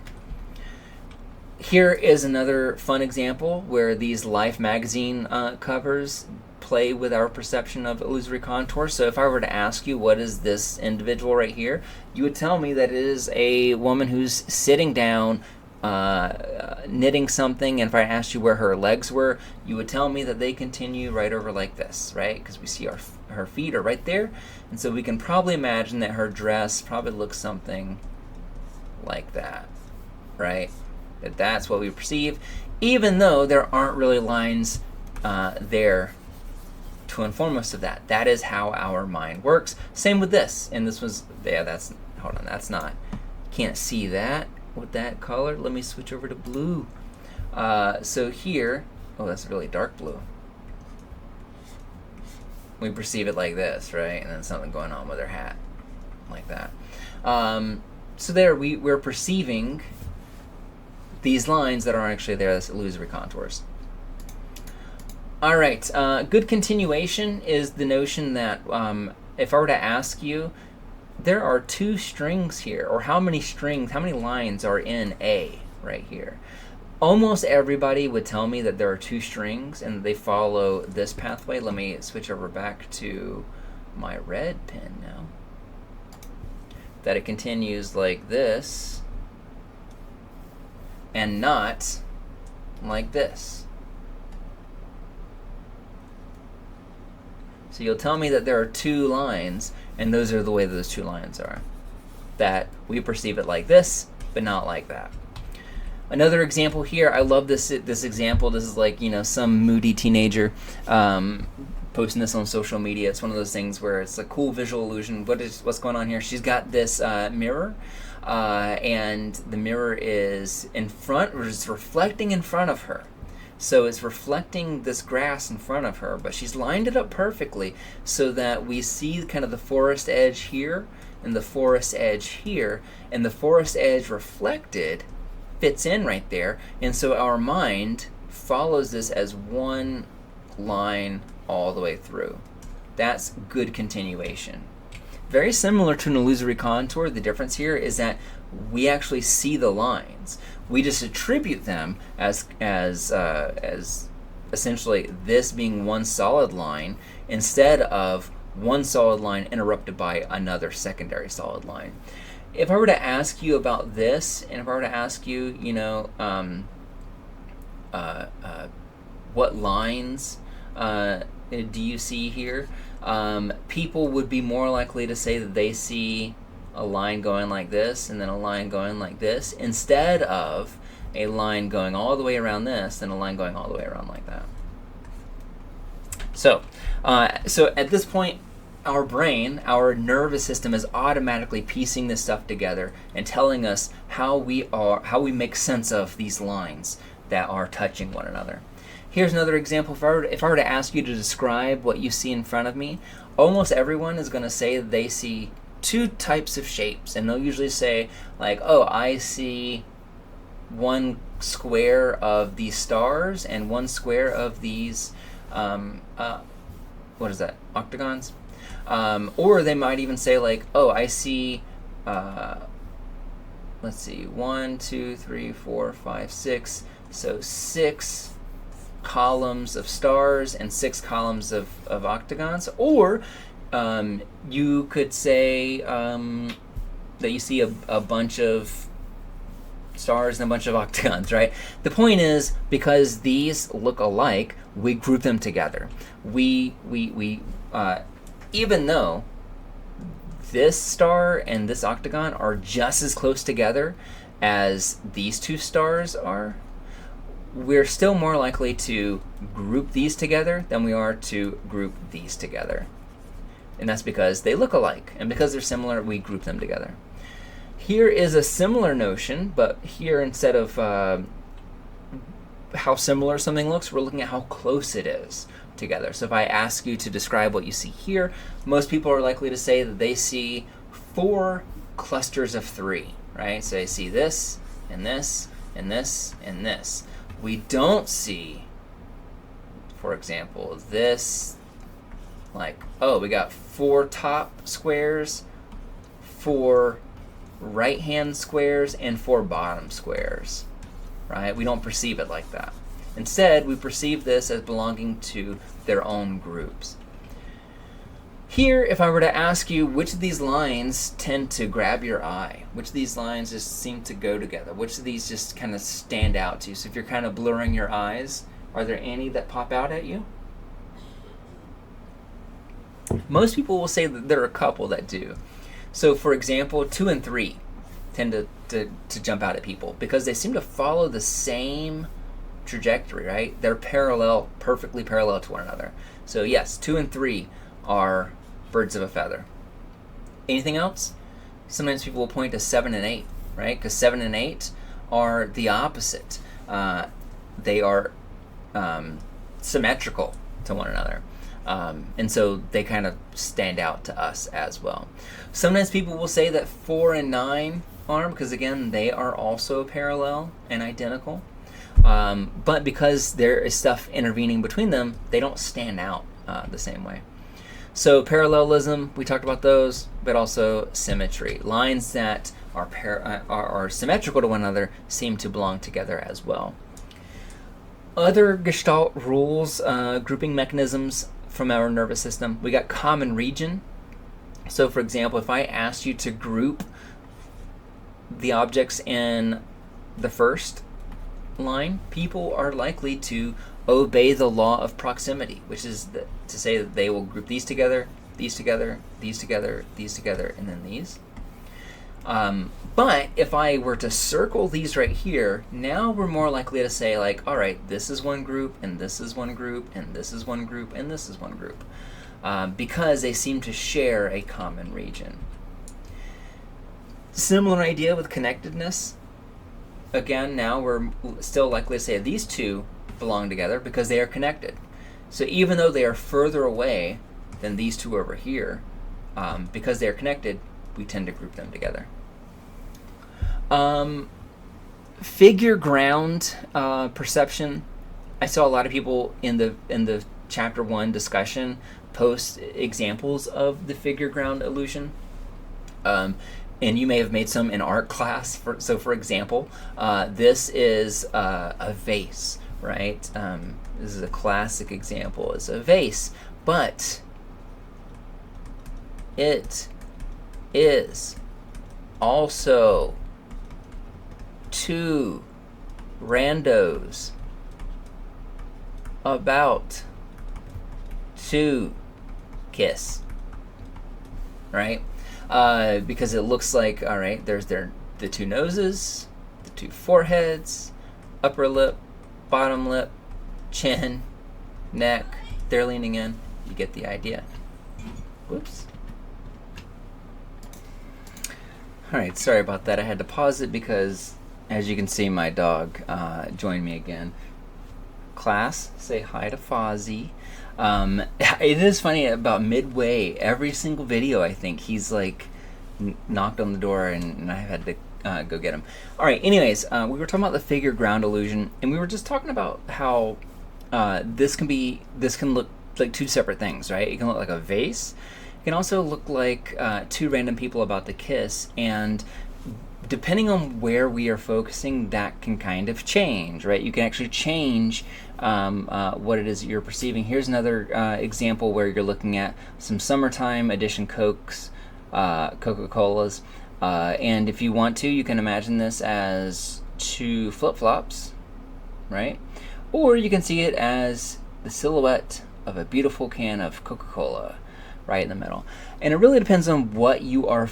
S1: Here is another fun example where these Life magazine covers play with our perception of illusory contours. So if I were to ask you, what is this individual right here, you would tell me that it is a woman who's sitting down, knitting something, and if I asked you where her legs were, you would tell me that they continue right over like this, right? Because we see her feet are right there, and so we can probably imagine that her dress probably looks something like that, right? That's what we perceive, even though there aren't really lines there to inform us of that. That is how our mind works. Same with this, and this was, yeah, that's, hold on, that's not, can't see that with that color. Let me switch over to blue. So here, oh, that's really dark blue. We perceive it like this, right? And then something going on with her hat, like that. So there, we're perceiving these lines that aren't actually there, as illusory contours. All right, good continuation is the notion that if I were to ask you, there are 2 strings here, or how many lines are in A right here? Almost everybody would tell me that there are 2 strings and they follow this pathway. Let me switch over back to my red pen now. That it continues like this and not like this. So you'll tell me that there are 2 lines, and those are the way those 2 lines are. That we perceive it like this, but not like that. Another example here, I love this example. This is like, some moody teenager posting this on social media. It's one of those things where it's a cool visual illusion. What's going on here? She's got this mirror, and the mirror is in front, or is reflecting in front of her. So it's reflecting this grass in front of her, but she's lined it up perfectly so that we see kind of the forest edge here and the forest edge here, and the forest edge reflected fits in right there, and so our mind follows this as one line all the way through. That's good continuation. Very similar to an illusory contour. The difference here is that we actually see the lines. We just attribute them as essentially this being one solid line instead of one solid line interrupted by another secondary solid line. If I were to ask you about this, and if I were to ask you, what lines do you see here? People would be more likely to say that they see a line going like this and then a line going like this, instead of a line going all the way around this and a line going all the way around like that. So at this point, our brain, our nervous system is automatically piecing this stuff together and telling us how we make sense of these lines that are touching one another. Here's another example. If I were to ask you to describe what you see in front of me, almost everyone is going to say that they see 2 types of shapes, and they'll usually say like, oh, I see one square of these stars and one square of these what is that, octagons? Or they might even say like, oh, I see let's see, 1, 2, 3, 4, 5, 6, so 6 columns of stars and 6 columns of octagons. Or you could say that you see a bunch of stars and a bunch of octagons, right? The point is, because these look alike, we group them together. We even though this star and this octagon are just as close together as these 2 stars are, we're still more likely to group these together than we are to group these together. And that's because they look alike, and because they're similar, we group them together. Here is a similar notion, but here, instead of how similar something looks, we're looking at how close it is together. So if I ask you to describe what you see here, most people are likely to say that they see 4 clusters of 3, right? So they see this, and this, and this, and this. We don't see for example, this, like, oh, we got 4 top squares, 4 right-hand squares, and 4 bottom squares, right? We don't perceive it like that. Instead, we perceive this as belonging to their own groups. Here, if I were to ask you which of these lines tend to grab your eye, which of these lines just seem to go together, which of these just kind of stand out to you? So if you're kind of blurring your eyes, are there any that pop out at you? Most people will say that there are a couple that do. So for example, 2 and 3 tend to jump out at people because they seem to follow the same trajectory, right? They're parallel, perfectly parallel to one another. So yes, 2 and 3 are birds of a feather. Anything else? Sometimes people will point to 7 and 8, right? Because 7 and 8 are the opposite. They are symmetrical to one another. And so they kind of stand out to us as well. Sometimes people will say that 4 and 9 are, because again, they are also parallel and identical. But because there is stuff intervening between them, they don't stand out the same way. So parallelism, we talked about those, but also symmetry. Lines that are symmetrical to one another seem to belong together as well. Other gestalt rules, grouping mechanisms from our nervous system, we got common region. So for example, if I asked you to group the objects in the first line, people are likely to obey the law of proximity, which is to say that they will group these together, these together, these together, these together, and then these. But if I were to circle these right here, now we're more likely to say, like, all right, this is one group, and this is one group, and this is one group, and this is one group, because they seem to share a common region. Similar idea with connectedness. Again, now we're still likely to say these two belong together because they are connected. So even though they are further away than these two over here, because they are connected, we tend to group them together. Figure ground perception. I saw a lot of people in the chapter 1 discussion post examples of the figure ground illusion. And you may have made some in art class. So for example, this is a vase, right? This is a classic example. It's a vase, but it is also 2 randos about to kiss, right? Because it looks like, all right, there's the 2 noses, the 2 foreheads, upper lip, bottom lip, chin, neck, they're leaning in. You get the idea. Whoops. All right, sorry about that. I had to pause it because, as you can see, my dog joined me again. Class, say hi to Fozzie. It is funny, about midway, every single video, I think, he's like knocked on the door and I've had to go get him. All right, anyways, we were talking about the figure ground illusion, and we were just talking about how this can look like 2 separate things, right? It can look like a vase. It can also look like 2 random people about to kiss, and depending on where we are focusing, that can kind of change, right? You can actually change what it is that you're perceiving. Here's another example where you're looking at some summertime edition Cokes, Coca-Colas, and if you want to, you can imagine this as 2 flip-flops, right? Or you can see it as the silhouette of a beautiful can of Coca-Cola right in the middle. And it really depends on what you are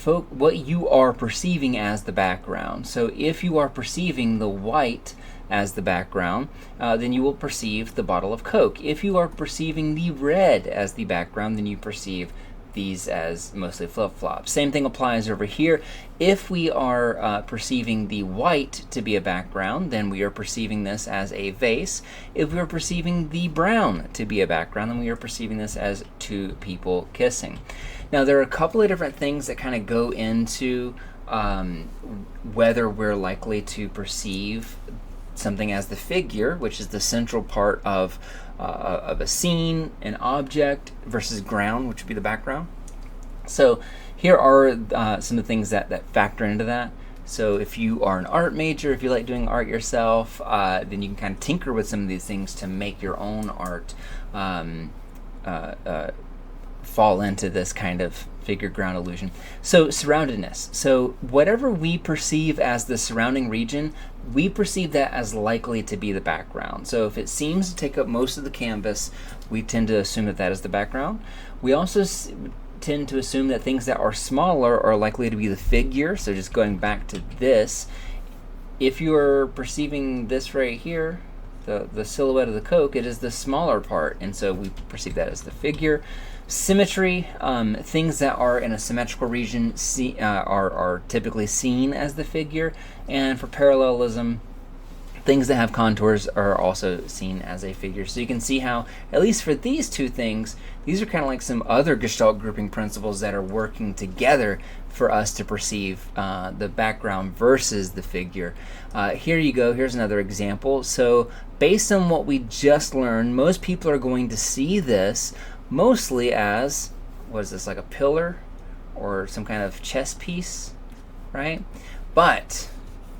S1: perceiving as the background. So if you are perceiving the white as the background, then you will perceive the bottle of Coke. If you are perceiving the red as the background, then you perceive these as mostly flip-flops. Same thing applies over here. If we are perceiving the white to be a background, then we are perceiving this as a vase. If we are perceiving the brown to be a background, then we are perceiving this as 2 people kissing. Now, there are a couple of different things that kind of go into whether we're likely to perceive something as the figure, which is the central part of of a scene, an object, versus ground, which would be the background. So here are some of the things that factor into that. So if you are an art major, if you like doing art yourself, then you can kind of tinker with some of these things to make your own art fall into this kind of figure ground illusion. So surroundedness. So whatever we perceive as the surrounding region, we perceive that as likely to be the background. So if it seems to take up most of the canvas, we tend to assume that that is the background. We also tend to assume that things that are smaller are likely to be the figure. So just going back to this, if you're perceiving this right here, the silhouette of the Coke, it is the smaller part, and so we perceive that as the figure. Symmetry, things that are in a symmetrical region are typically seen as the figure, and for parallelism, things that have contours are also seen as a figure. So you can see how, at least for these two things, these are kind of like some other Gestalt grouping principles that are working together for us to perceive the background versus the figure. Here you go, here's another example. So based on what we just learned, most people are going to see this mostly as, what is this, like a pillar or some kind of chess piece, right? But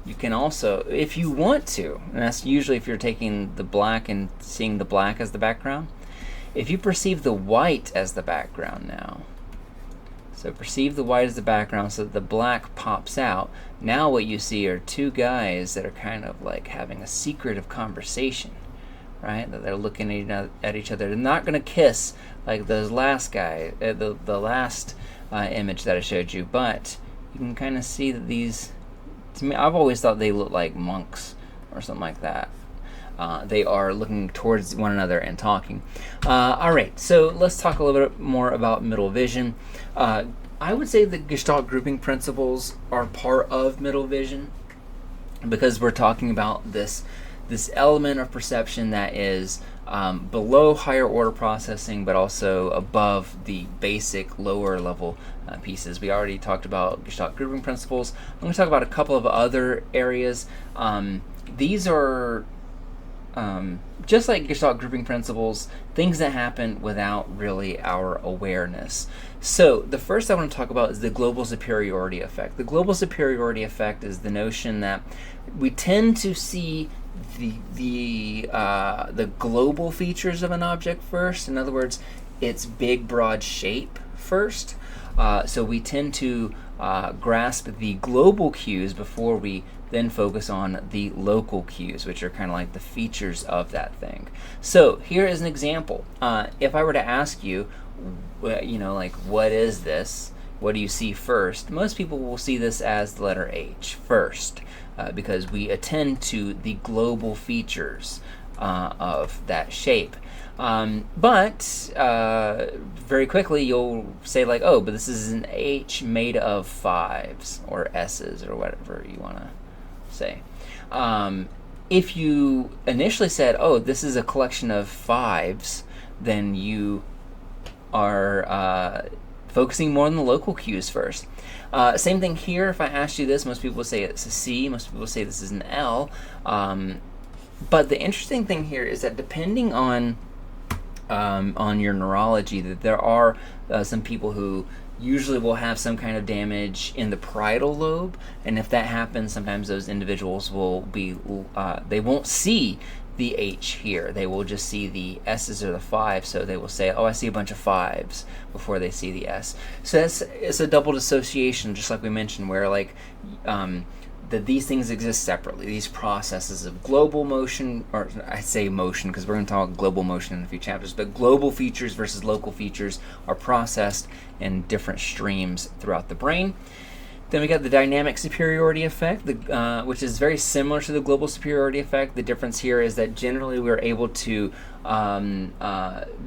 S1: you can also, if you want to, and that's usually if you're taking the black and seeing the black as the background, if you perceive the white as the background now, so perceive the white as the background so that the black pops out, now what you see are two guys that are kind of like having a secretive conversation, right? That they're looking at each other. They're not going to kiss like the last guy, the last image that I showed you, but you can kind of see that these, to me, I've always thought they look like monks or something like that. They are looking towards one another and talking. All right, so let's talk a little bit more about middle vision. I would say the Gestalt grouping principles are part of middle vision because we're talking about this element of perception that is below higher order processing, but also above the basic lower level pieces. We already talked about Gestalt grouping principles. I'm going to talk about a couple of other areas. These are just like Gestalt grouping principles, things that happen without really our awareness. So the first I want to talk about is the global superiority effect. The global superiority effect is the notion that we tend to see the global features of an object first. In other words, its big, broad shape first. So we tend to grasp the global cues before we then focus on the local cues, which are kind of like the features of that thing. So here is an example. If I were to ask you, like, what is this? What do you see first? Most people will see this as the letter H first, because we attend to the global features of that shape. But very quickly you'll say like, oh, but this is an H made of fives or S's or whatever you want to say. If you initially said, oh, this is a collection of fives, then you are focusing more on the local cues first. Same thing here. If I asked you this, most people would say it's a C. Most people would say this is an L. But the interesting thing here is that depending on your neurology, that there are some people who usually will have some kind of damage in the parietal lobe, and if that happens, sometimes those individuals will be they won't see the H here. They will just see the S's or the fives, so they will say, oh, I see a bunch of fives before they see the S. So it's a double dissociation, just like we mentioned, where like that these things exist separately. These processes of global motion, or I say motion because we're going to talk global motion in a few chapters, but global features versus local features are processed in different streams throughout the brain. Then we got the dynamic superiority effect, which is very similar to the global superiority effect. The difference here is that generally we're able to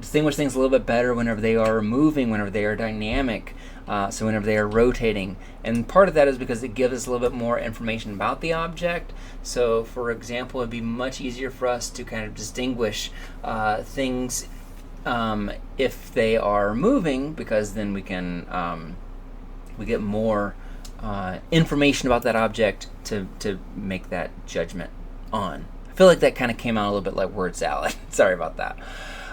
S1: distinguish things a little bit better whenever they are moving, whenever they are dynamic, so whenever they are rotating. And part of that is because it gives us a little bit more information about the object. So, for example, it'd be much easier for us to kind of distinguish things if they are moving, because then we can we get more information about that object to make that judgment on, I feel like that kind of came out a little bit like word salad. Sorry about that.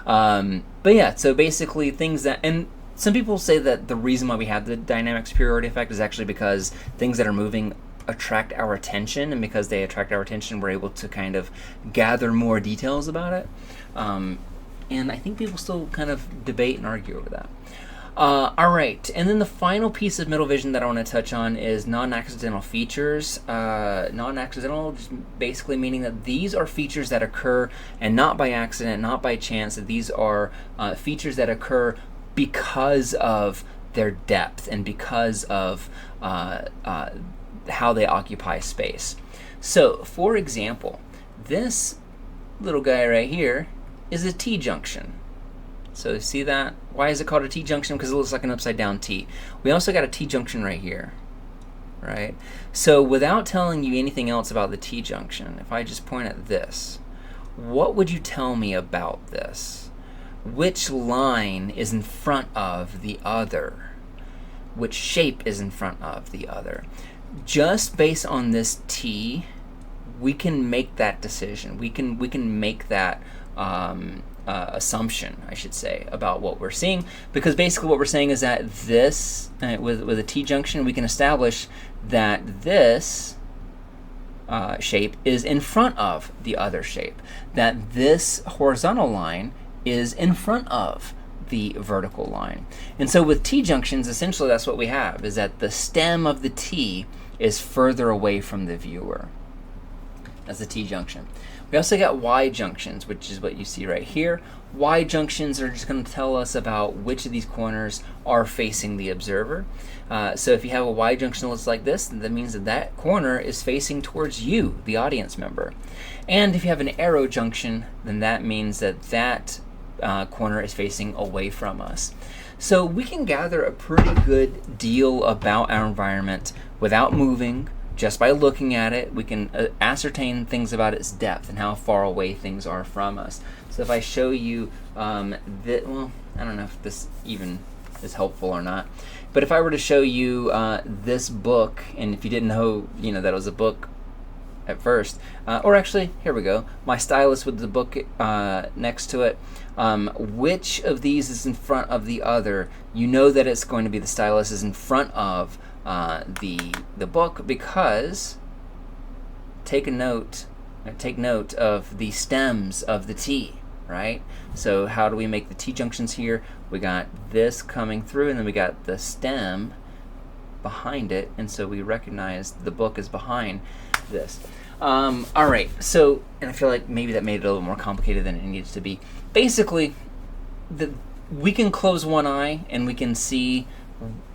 S1: But yeah, so basically things that, and some people say that the reason why we have the dynamic superiority effect is actually because things that are moving attract our attention, and because they attract our attention, we're able to kind of gather more details about it. And I think people still kind of debate and argue over that. All right, and then the final piece of middle vision that I want to touch on is non-accidental features. Non-accidental, just basically meaning that these are features that occur and not by accident, not by chance. That these are features that occur because of their depth and because of how they occupy space. So, for example, this little guy right here is a T-junction. So see that? Why is it called a T-junction? Because it looks like an upside down T. We also got a T-junction right here, right? So without telling you anything else about the T-junction, if I just point at this, what would you tell me about this? Which line is in front of the other? Which shape is in front of the other? Just based on this T, we can make that decision. We can make that assumption, I should say, about what we're seeing, because basically what we're saying is that this, with a T-junction, we can establish that this shape is in front of the other shape, that this horizontal line is in front of the vertical line. And so with T-junctions, essentially that's what we have, is that the stem of the T is further away from the viewer. That's the T-junction. We also got Y-junctions, which is what you see right here. Y-junctions are just going to tell us about which of these corners are facing the observer. So if you have a Y-junction that looks like this, that means that that corner is facing towards you, the audience member. And if you have an arrow junction, then that means that that corner is facing away from us. So we can gather a pretty good deal about our environment without moving. Just by looking at it, we can ascertain things about its depth and how far away things are from us. So if I show you that, well, I don't know if this even is helpful or not, but if I were to show you this book, and if you didn't know, that it was a book at first, or actually, here we go, my stylus with the book next to it, which of these is in front of the other? You know that it's going to be the stylus is in front of the book, because take note of the stems of the T, right? So how do we make the T junctions here? We got this coming through, and then we got the stem behind it, and so we recognize the book is behind this. All right, so, and I feel like maybe that made it a little more complicated than it needed to be. Basically, we can close one eye and we can see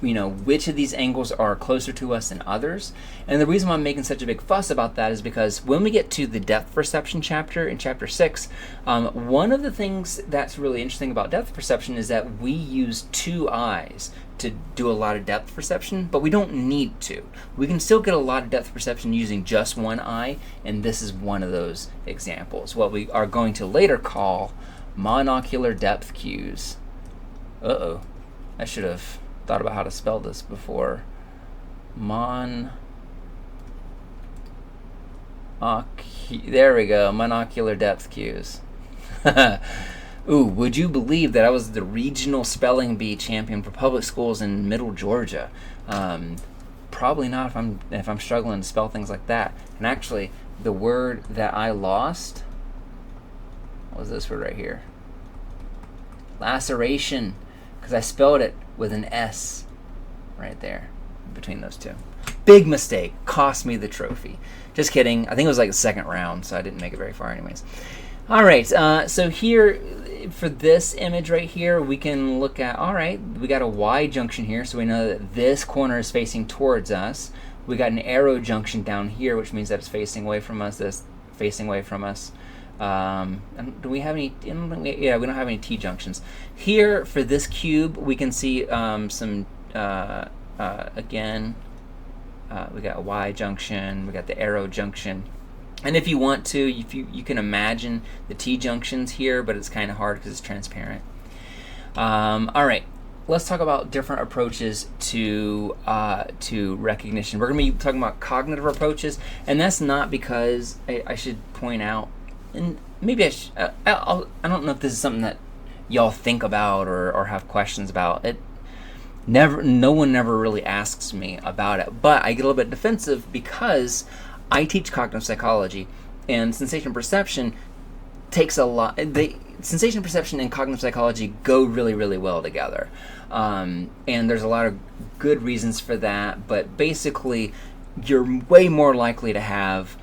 S1: which of these angles are closer to us than others. And the reason why I'm making such a big fuss about that is because when we get to the depth perception chapter in chapter 6, one of the things that's really interesting about depth perception is that we use two eyes to do a lot of depth perception, but we don't need to. We can still get a lot of depth perception using just one eye, and this is one of those examples. What we are going to later call monocular depth cues. Uh-oh, I should have thought about how to spell this before. There we go, monocular depth cues. Ooh, would you believe that I was the regional spelling bee champion for public schools in middle Georgia? Probably not if I'm struggling to spell things like that. And actually, the word that I lost was this word right here. Laceration, because I spelled it with an S right there between those two. Big mistake. Cost me the trophy. Just kidding. I think it was like the second round, so I didn't make it very far anyways. All right, so here, for this image right here, we can look at, all right, we got a Y junction here, so we know that this corner is facing towards us. We got an arrow junction down here, which means that it's facing away from us, this facing away from us. And do we have any? Yeah, we don't have any T junctions here. For this cube, we can see some again. We got a Y junction. We got the arrow junction. And if you want to, you can imagine the T junctions here, but it's kind of hard because it's transparent. All right, let's talk about different approaches to recognition. We're going to be talking about cognitive approaches, and that's not because I should point out and maybe I don't know if this is something that y'all think about or have questions about. No one ever really asks me about it, but I get a little bit defensive because I teach cognitive psychology, and sensation perception takes a lot. Sensation perception and cognitive psychology go really, really well together, and there's a lot of good reasons for that. But basically, you're way more likely to have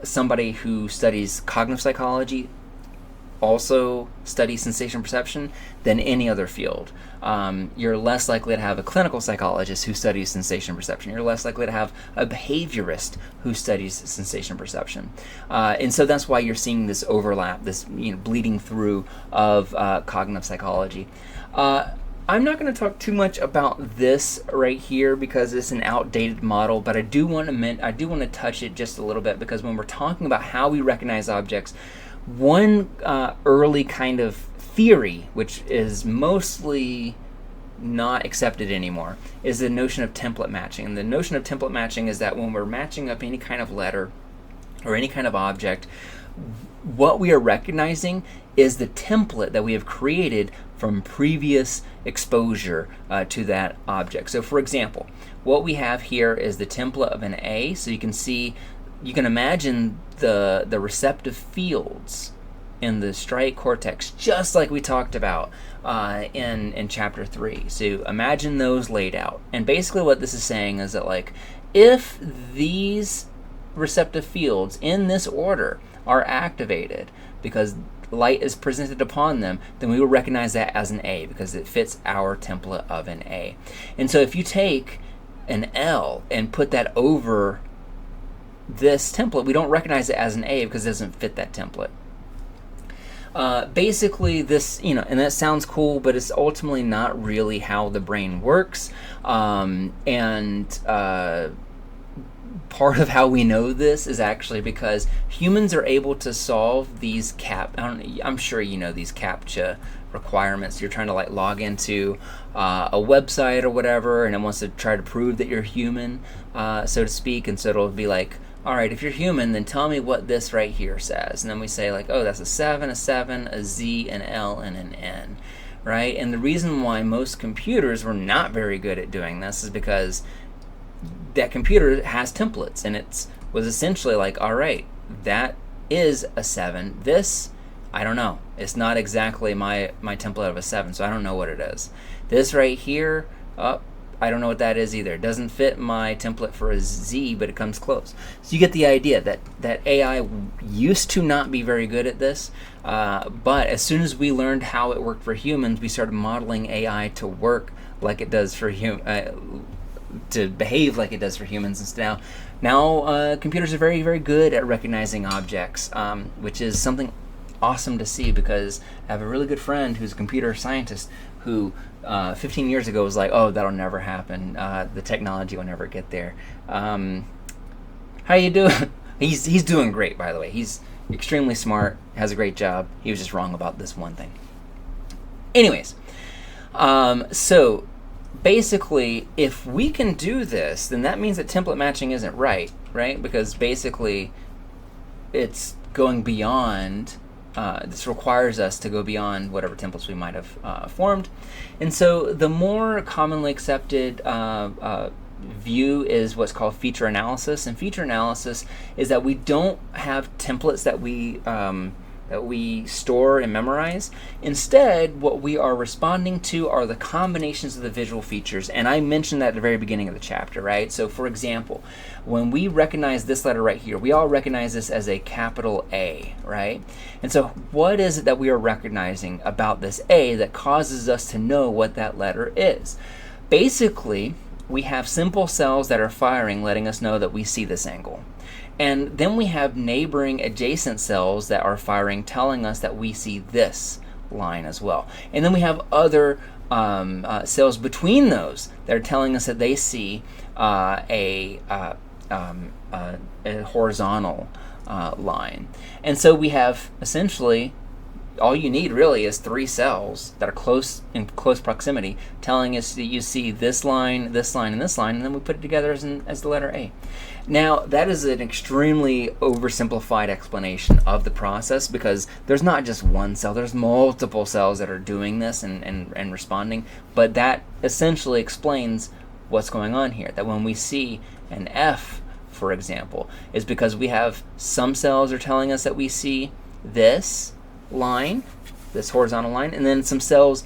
S1: somebody who studies cognitive psychology also study sensation perception than any other field. You're less likely to have a clinical psychologist who studies sensation perception. You're less likely to have a behaviorist who studies sensation perception. And so that's why you're seeing this overlap, this bleeding through of cognitive psychology. I'm not going to talk too much about this right here because it's an outdated model, but I do want to touch it just a little bit, because when we're talking about how we recognize objects, one early kind of theory, which is mostly not accepted anymore, is the notion of template matching. And the notion of template matching is that when we're matching up any kind of letter or any kind of object, what we are recognizing is the template that we have created from previous exposure to that object. So for example, what we have here is the template of an A. So you can imagine the receptive fields in the striate cortex, just like we talked about in chapter 3. So imagine those laid out. And basically what this is saying is that, like, if these receptive fields in this order are activated because light is presented upon them, then we will recognize that as an A because it fits our template of an A. And so if you take an L and put that over this template, we don't recognize it as an A because it doesn't fit that template. Basically this, and that sounds cool, but it's ultimately not really how the brain works. Part of how we know this is actually because humans are able to solve these I'm sure you know these CAPTCHA requirements. You're trying to log into a website or whatever, and it wants to try to prove that you're human, so to speak. And so it'll be like, all right, if you're human, then tell me what this right here says. And then we say oh, that's a 7, a Z, an L, and an N, right? And the reason why most computers were not very good at doing this is because that computer has templates, and it was essentially all right, that is a 7. This, I don't know. It's not exactly my template of a 7, so I don't know what it is. This right here, I don't know what that is either. It doesn't fit my template for a Z, but it comes close. So you get the idea that AI used to not be very good at this, but as soon as we learned how it worked for humans, we started modeling AI to work like it does for to behave like it does for humans. And now computers are very, very good at recognizing objects, which is something awesome to see, because I have a really good friend who's a computer scientist who 15 years ago was like, oh, that'll never happen. The technology will never get there. How you doing? He's doing great, by the way. He's extremely smart, has a great job. He was just wrong about this one thing. Anyways, so basically, if we can do this, then that means that template matching isn't right? Because basically, it's going beyond. This requires us to go beyond whatever templates we might have formed. And so the more commonly accepted view is what's called feature analysis. And feature analysis is that we don't have templates that we store and memorize. Instead, what we are responding to are the combinations of the visual features. And I mentioned that at the very beginning of the chapter, right? So for example, when we recognize this letter right here, we all recognize this as a capital A, right? And so what is it that we are recognizing about this A that causes us to know what that letter is? Basically, we have simple cells that are firing, letting us know that we see this angle. And then we have neighboring adjacent cells that are firing, telling us that we see this line as well. And then we have other cells between those that are telling us that they see a horizontal line. And so we have essentially all you need really is 3 cells that are in close proximity, telling us that you see this line, and this line, and then we put it together as the letter A. Now, that is an extremely oversimplified explanation of the process, because there's not just one cell, there's multiple cells that are doing this and responding, but that essentially explains what's going on here. That when we see an F, for example, is because we have some cells are telling us that we see this line, this horizontal line, and then some cells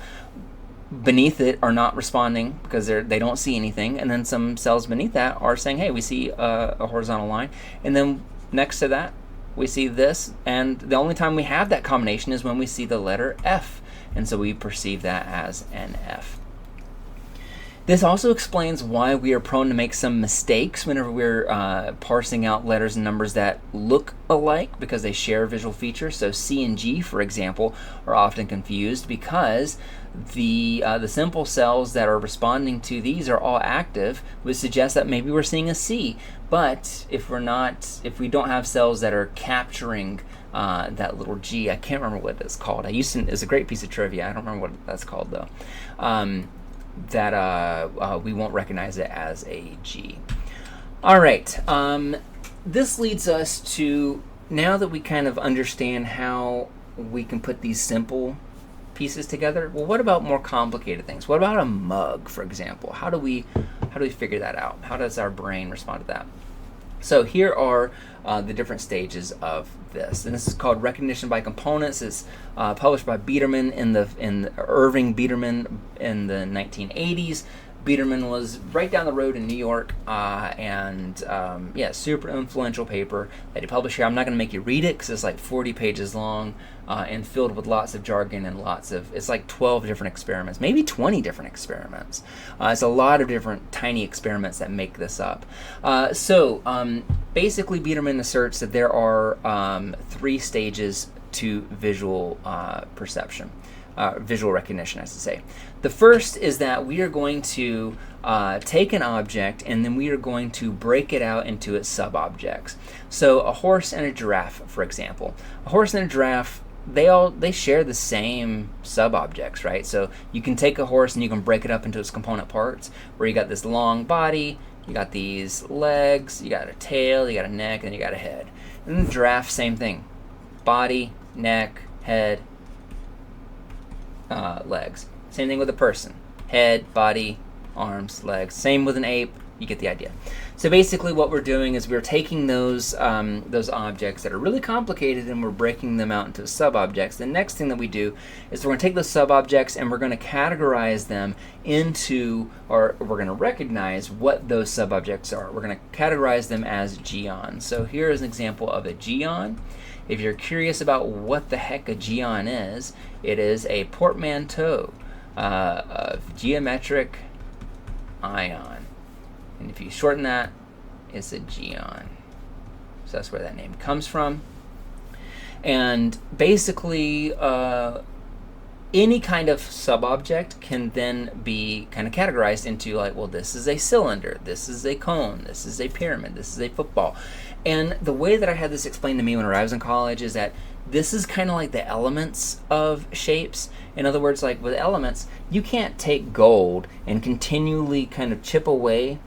S1: beneath it are not responding because they don't see anything, and then some cells beneath that are saying, hey, we see a horizontal line, and then next to that we see this, and the only time we have that combination is when we see the letter F, and so we perceive that as an F. This also explains why we are prone to make some mistakes whenever we're parsing out letters and numbers that look alike because they share visual features. So C and G, for example, are often confused because the simple cells that are responding to these are all active, would suggest that maybe we're seeing a C. But if we don't have cells that are capturing that little G, I can't remember what it's called. It's a great piece of trivia. I don't remember what that's called though. We won't recognize it as a G. All right, this leads us to, now that we kind of understand how we can put these simple pieces together, well, what about more complicated things? What about a mug, for example? How do we figure that out? How does our brain respond to that? So here are the different stages of this, and this is called recognition by components. It's published by Biederman in Irving Biederman in the 1980s. Biederman was right down the road in New York, super influential paper that he published here. I'm not going to make you read it because it's like 40 pages long and filled with lots of jargon and it's like 12 different experiments, maybe 20 different experiments. It's a lot of different tiny experiments that make this up. Basically, Biederman asserts that there are 3 stages to visual perception. Visual recognition, I should say. The first is that we are going to take an object and then we are going to break it out into its sub-objects. So a horse and a giraffe, for example. A horse and a giraffe, they share the same sub-objects, right? So you can take a horse and you can break it up into its component parts, where you got this long body, you got these legs, you got a tail, you got a neck, and you got a head. And the giraffe, same thing. Body, neck, head, legs. Same thing with a person. Head, body, arms, legs. Same with an ape. You get the idea. So basically what we're doing is we're taking those objects that are really complicated and we're breaking them out into sub-objects. The next thing that we do is we're going to take those sub-objects and we're going to categorize them into, or we're going to recognize what those sub-objects are. We're going to categorize them as geons. So here is an example of a geon. If you're curious about what the heck a geon is, it is a portmanteau of geometric ion. And if you shorten that, it's a geon. So that's where that name comes from. And basically, any kind of sub-object can then be kind of categorized into like, well, this is a cylinder, this is a cone, this is a pyramid, this is a football. And the way that I had this explained to me when I was in college is that this is kind of like the elements of shapes. In other words, like with elements, you can't take gold and continually kind of chip away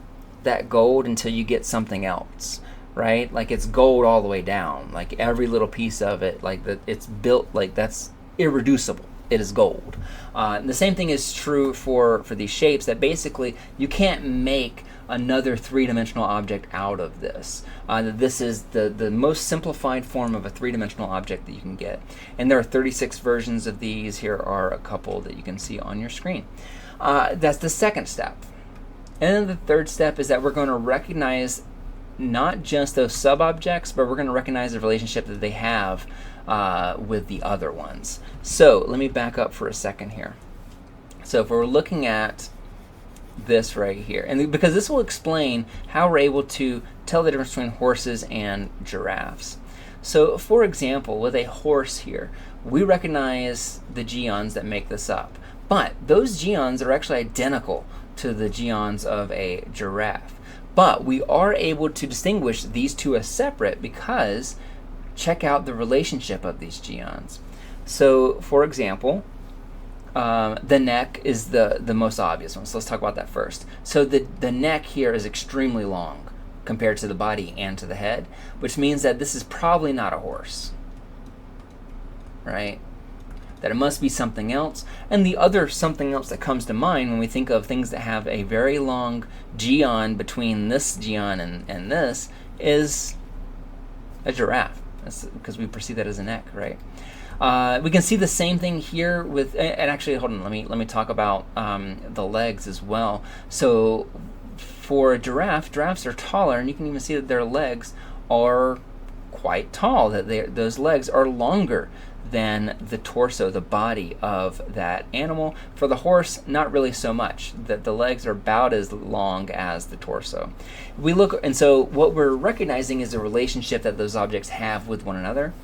S1: that gold until you get something else, right? Like it's gold all the way down, like every little piece of it, like it's built, like that's irreducible. It is gold. And the same thing is true for these shapes, that basically you can't make another three-dimensional object out of this. This is the most simplified form of a three-dimensional object that you can get. And there are 36 versions of these. Here are a couple that you can see on your screen. That's the second step. And then the third step is that we're going to recognize not just those sub-objects, but we're going to recognize the relationship that they have with the other ones. So let me back up for a second here. So if we're looking at this right here, and because this will explain how we're able to tell the difference between horses and giraffes. So for example, with a horse here, we recognize the geons that make this up, but those geons are actually identical to the geons of a giraffe. But we are able to distinguish these two as separate because check out the relationship of these geons. So, for example, the neck is the most obvious one. So let's talk about that first. So the neck here is extremely long compared to the body and to the head, which means that this is probably not a horse, right? That it must be something else. And the other something else that comes to mind when we think of things that have a very long geon between this geon and this is a giraffe. That's because we perceive that as a neck, right? We can see the same thing here with, and actually, hold on, let me talk about the legs as well. So for a giraffe, giraffes are taller, and you can even see that their legs are quite tall, that those legs are longer than the torso, the body of that animal. For the horse, not really so much, that the legs are about as long as the torso. We look, and so what we're recognizing is the relationship that those objects have with one another.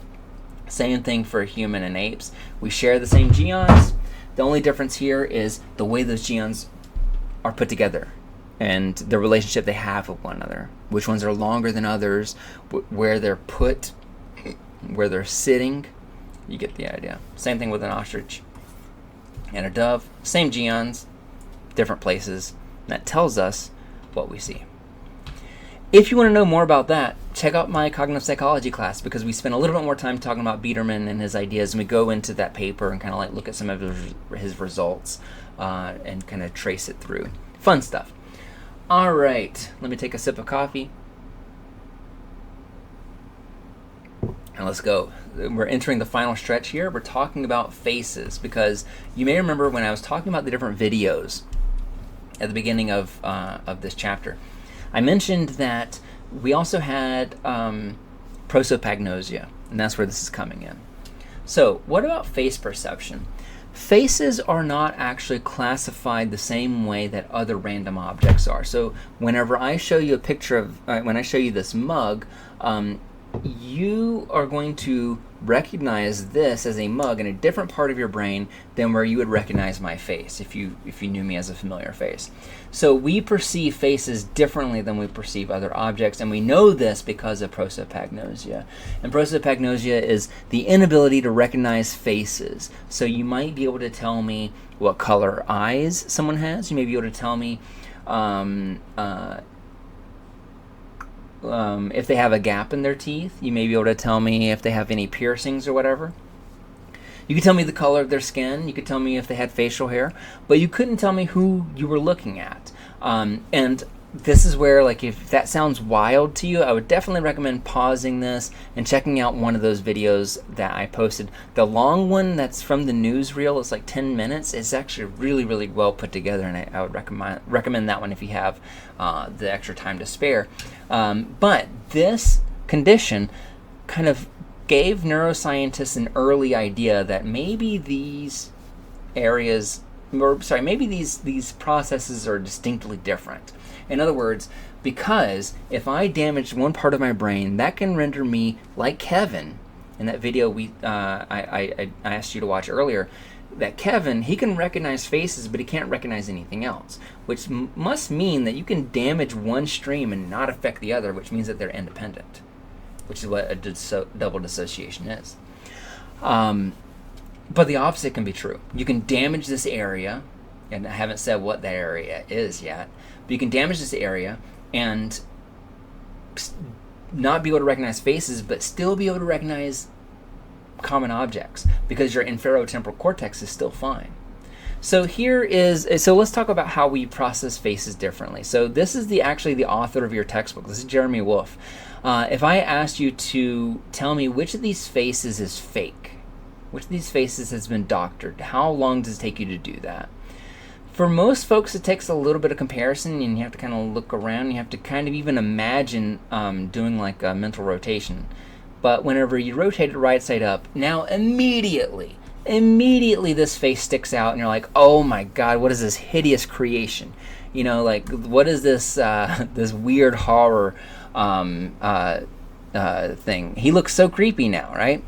S1: Same thing for human and apes. We share the same geons. The only difference here is the way those geons are put together and the relationship they have with one another. Which ones are longer than others, where they're put, where they're sitting. You get the idea. Same thing with an ostrich and a dove. Same geons, different places. That tells us what we see. If you want to know more about that, check out my cognitive psychology class, because we spend a little bit more time talking about Biederman and his ideas, and we go into that paper and kind of like look at some of his results and kind of trace it through. Fun stuff. All right, let me take a sip of coffee. And let's go. We're entering the final stretch here. We're talking about faces, because you may remember when I was talking about the different videos at the beginning of this chapter, I mentioned that we also had prosopagnosia, and that's where this is coming in. So what about face perception? Faces are not actually classified the same way that other random objects are. So whenever I show you a picture of, when I show you this mug, you are going to recognize this as a mug in a different part of your brain than where you would recognize my face if you knew me as a familiar face. So we perceive faces differently than we perceive other objects, and we know this because of prosopagnosia. And prosopagnosia is the inability to recognize faces. So you might be able to tell me what color eyes someone has. You may be able to tell me if they have a gap in their teeth. You may be able to tell me if they have any piercings or whatever. You could tell me the color of their skin. You could tell me if they had facial hair, but you couldn't tell me who you were looking at. And this is where, like, if that sounds wild to you, I would definitely recommend pausing this and checking out one of those videos that I posted. The long one that's from the newsreel, it's like 10 minutes. It's actually really, really well put together, and I would recommend that one if you have the extra time to spare. But this condition kind of gave neuroscientists an early idea that maybe these areas, or sorry, maybe these processes are distinctly different. In other words, because if I damage one part of my brain, that can render me like Kevin in that video I asked you to watch earlier. That Kevin, he can recognize faces, but he can't recognize anything else, which must mean that you can damage one stream and not affect the other, which means that they're independent, which is what a double dissociation is. But the opposite can be true. You can damage this area, and I haven't said what that area is yet, but you can damage this area and not be able to recognize faces, but still be able to recognize common objects, because your inferotemporal cortex is still fine. So let's talk about how we process faces differently. So this is actually the author of your textbook. This is Jeremy Wolf. If I asked you to tell me which of these faces is fake, which of these faces has been doctored, how long does it take you to do that? For most folks, it takes a little bit of comparison, and you have to kind of look around. You have to kind of even imagine doing like a mental rotation. But whenever you rotate it right side up, now immediately this face sticks out, and you're like, oh my God, what is this hideous creation? You know, like, what is this this weird horror thing? He looks so creepy now, right?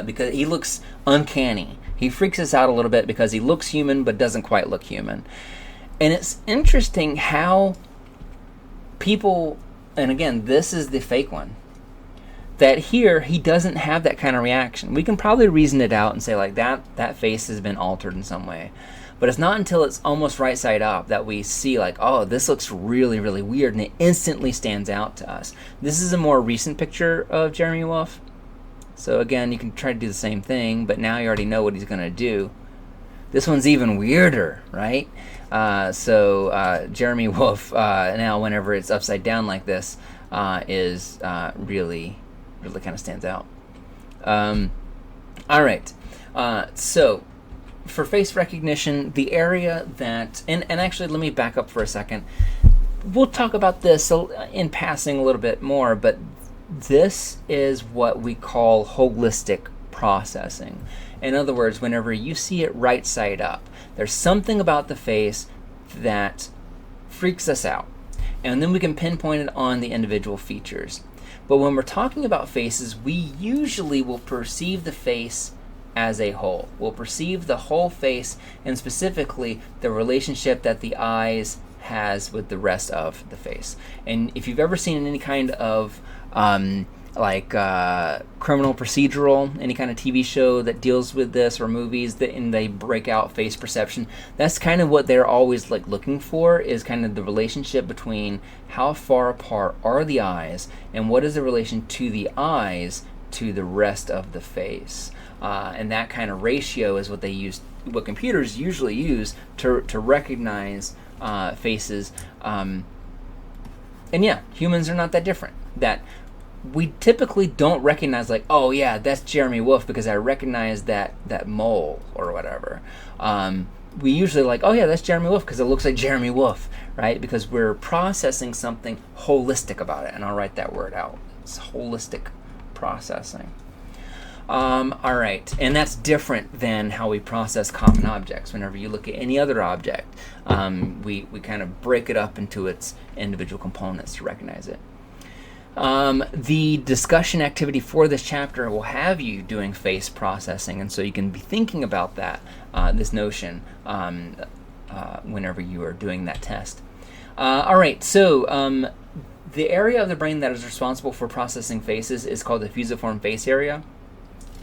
S1: Because he looks uncanny. He freaks us out a little bit because he looks human but doesn't quite look human. And it's interesting how people, and again, this is the fake one. that here he doesn't have that kind of reaction. We can probably reason it out and say like that face has been altered in some way. But it's not until it's almost right side up that we see like, oh, this looks really, really weird, and it instantly stands out to us. This is a more recent picture of Jeremy Wolff. So again, you can try to do the same thing, but now you already know what he's going to do. This one's even weirder, right? Jeremy Wolff, now whenever it's upside down like this, is really, really kind of stands out. All right. So for face recognition, the area that, and actually let me back up for a second. We'll talk about this in passing a little bit more, but this is what we call holistic processing. In other words, whenever you see it right side up, there's something about the face that freaks us out. And then we can pinpoint it on the individual features. But when we're talking about faces, we usually will perceive the face as a whole. We'll perceive the whole face, and specifically the relationship that the eyes has with the rest of the face. And if you've ever seen any kind of criminal procedural, any kind of TV show that deals with this, or movies and they break out face perception, that's kind of what they're always like looking for, is kind of the relationship between how far apart are the eyes and what is the relation to the eyes to the rest of the face. And that kind of ratio is what they use, what computers usually use to recognize faces. And yeah, humans are not that different. That we typically don't recognize like, oh yeah, that's Jeremy Wolff because I recognize that mole or whatever. We usually like, oh yeah, that's Jeremy Wolff because it looks like Jeremy Wolff, right? Because we're processing something holistic about it, and I'll write that word out. It's holistic processing. All right, and that's different than how we process common objects. Whenever you look at any other object, we kind of break it up into its individual components to recognize it. The discussion activity for this chapter will have you doing face processing, and so you can be thinking about that, this notion, whenever you are doing that test. All right, so the area of the brain that is responsible for processing faces is called the fusiform face area,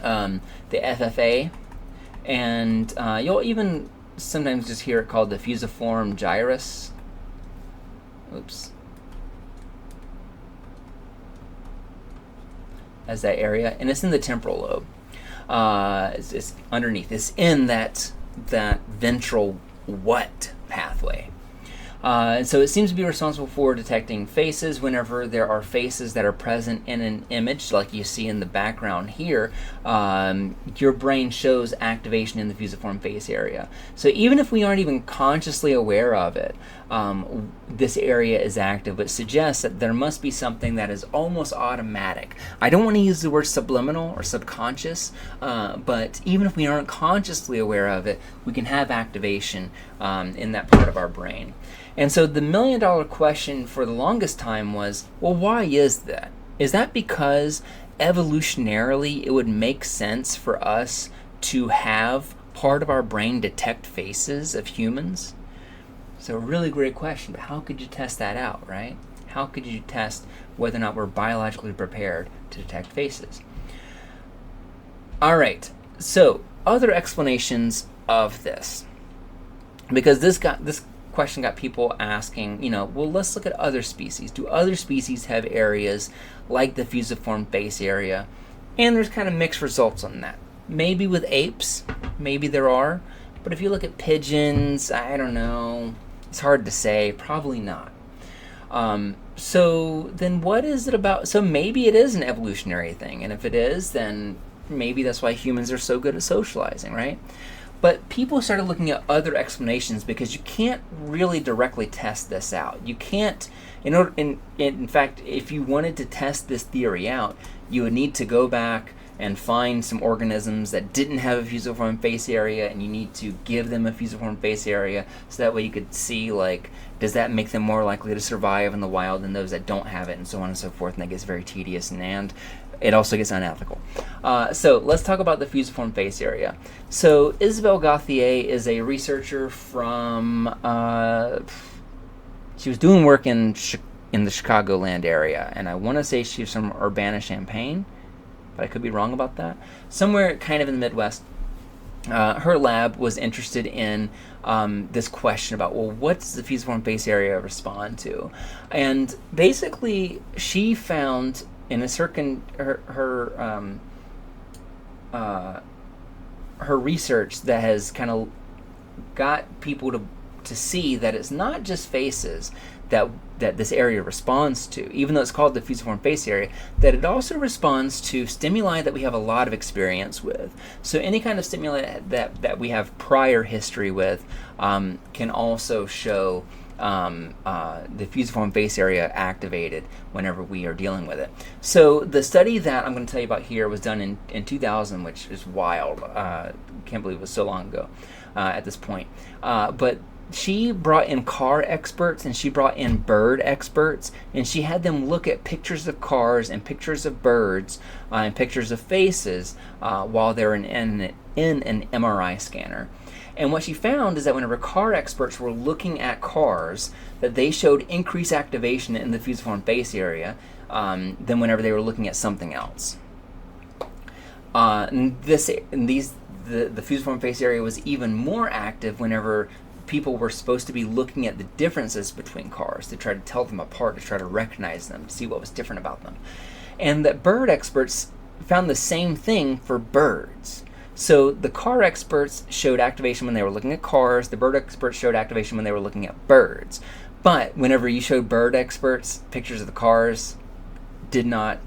S1: the FFA, and you'll even sometimes just hear it called the fusiform gyrus. Oops. As that area, and it's in the temporal lobe. It's underneath. It's in that ventral what pathway. And so it seems to be responsible for detecting faces. Whenever there are faces that are present in an image, like you see in the background here, your brain shows activation in the fusiform face area. So even if we aren't even consciously aware of it, this area is active, which suggests that there must be something that is almost automatic. I don't want to use the word subliminal or subconscious, but even if we aren't consciously aware of it, we can have activation in that part of our brain. And so the million-dollar question for the longest time was, well, why is that? Is that because evolutionarily it would make sense for us to have part of our brain detect faces of humans? So a really great question, but how could you test that out, right? How could you test whether or not we're biologically prepared to detect faces? All right, so other explanations of this, because this question got people asking, well, let's look at other species. Do other species have areas like the fusiform face area? And there's kind of mixed results on that. Maybe with apes, maybe there are, but if you look at pigeons, I don't know. It's hard to say. Probably not. So then what is it about? So maybe it is an evolutionary thing, and if it is, then maybe that's why humans are so good at socializing, right? But people started looking at other explanations because you can't really directly test this out. You can't, in fact, if you wanted to test this theory out, you would need to go back and find some organisms that didn't have a fusiform face area, and you need to give them a fusiform face area so that way you could see, like, does that make them more likely to survive in the wild than those that don't have it, and so on and so forth, and that gets very tedious, and it also gets unethical. So let's talk about the fusiform face area. So Isabelle Gauthier is a researcher from, she was doing work in in the Chicagoland area, and I want to say she's from Urbana-Champaign, but I could be wrong about that. Somewhere kind of in the Midwest. Her lab was interested in this question about, well, what's the fusiform face area respond to? And basically, she found in a certain her research that has kind of got people to see that it's not just faces that this area responds to, even though it's called the fusiform face area, that it also responds to stimuli that we have a lot of experience with. So any kind of stimuli that we have prior history with can also show the fusiform face area activated whenever we are dealing with it. So the study that I'm going to tell you about here was done in 2000, which is wild. Can't believe it was so long ago at this point. But she brought in car experts and she brought in bird experts, and she had them look at pictures of cars and pictures of birds and pictures of faces while they're in an MRI scanner. And what she found is that whenever car experts were looking at cars, that they showed increased activation in the fusiform face area than whenever they were looking at something else. The fusiform face area was even more active whenever people were supposed to be looking at the differences between cars to try to tell them apart, to try to recognize them, to see what was different about them. And that bird experts found the same thing for birds. So the car experts showed activation when they were looking at cars, the bird experts showed activation when they were looking at birds. But whenever you showed bird experts pictures of the cars, did not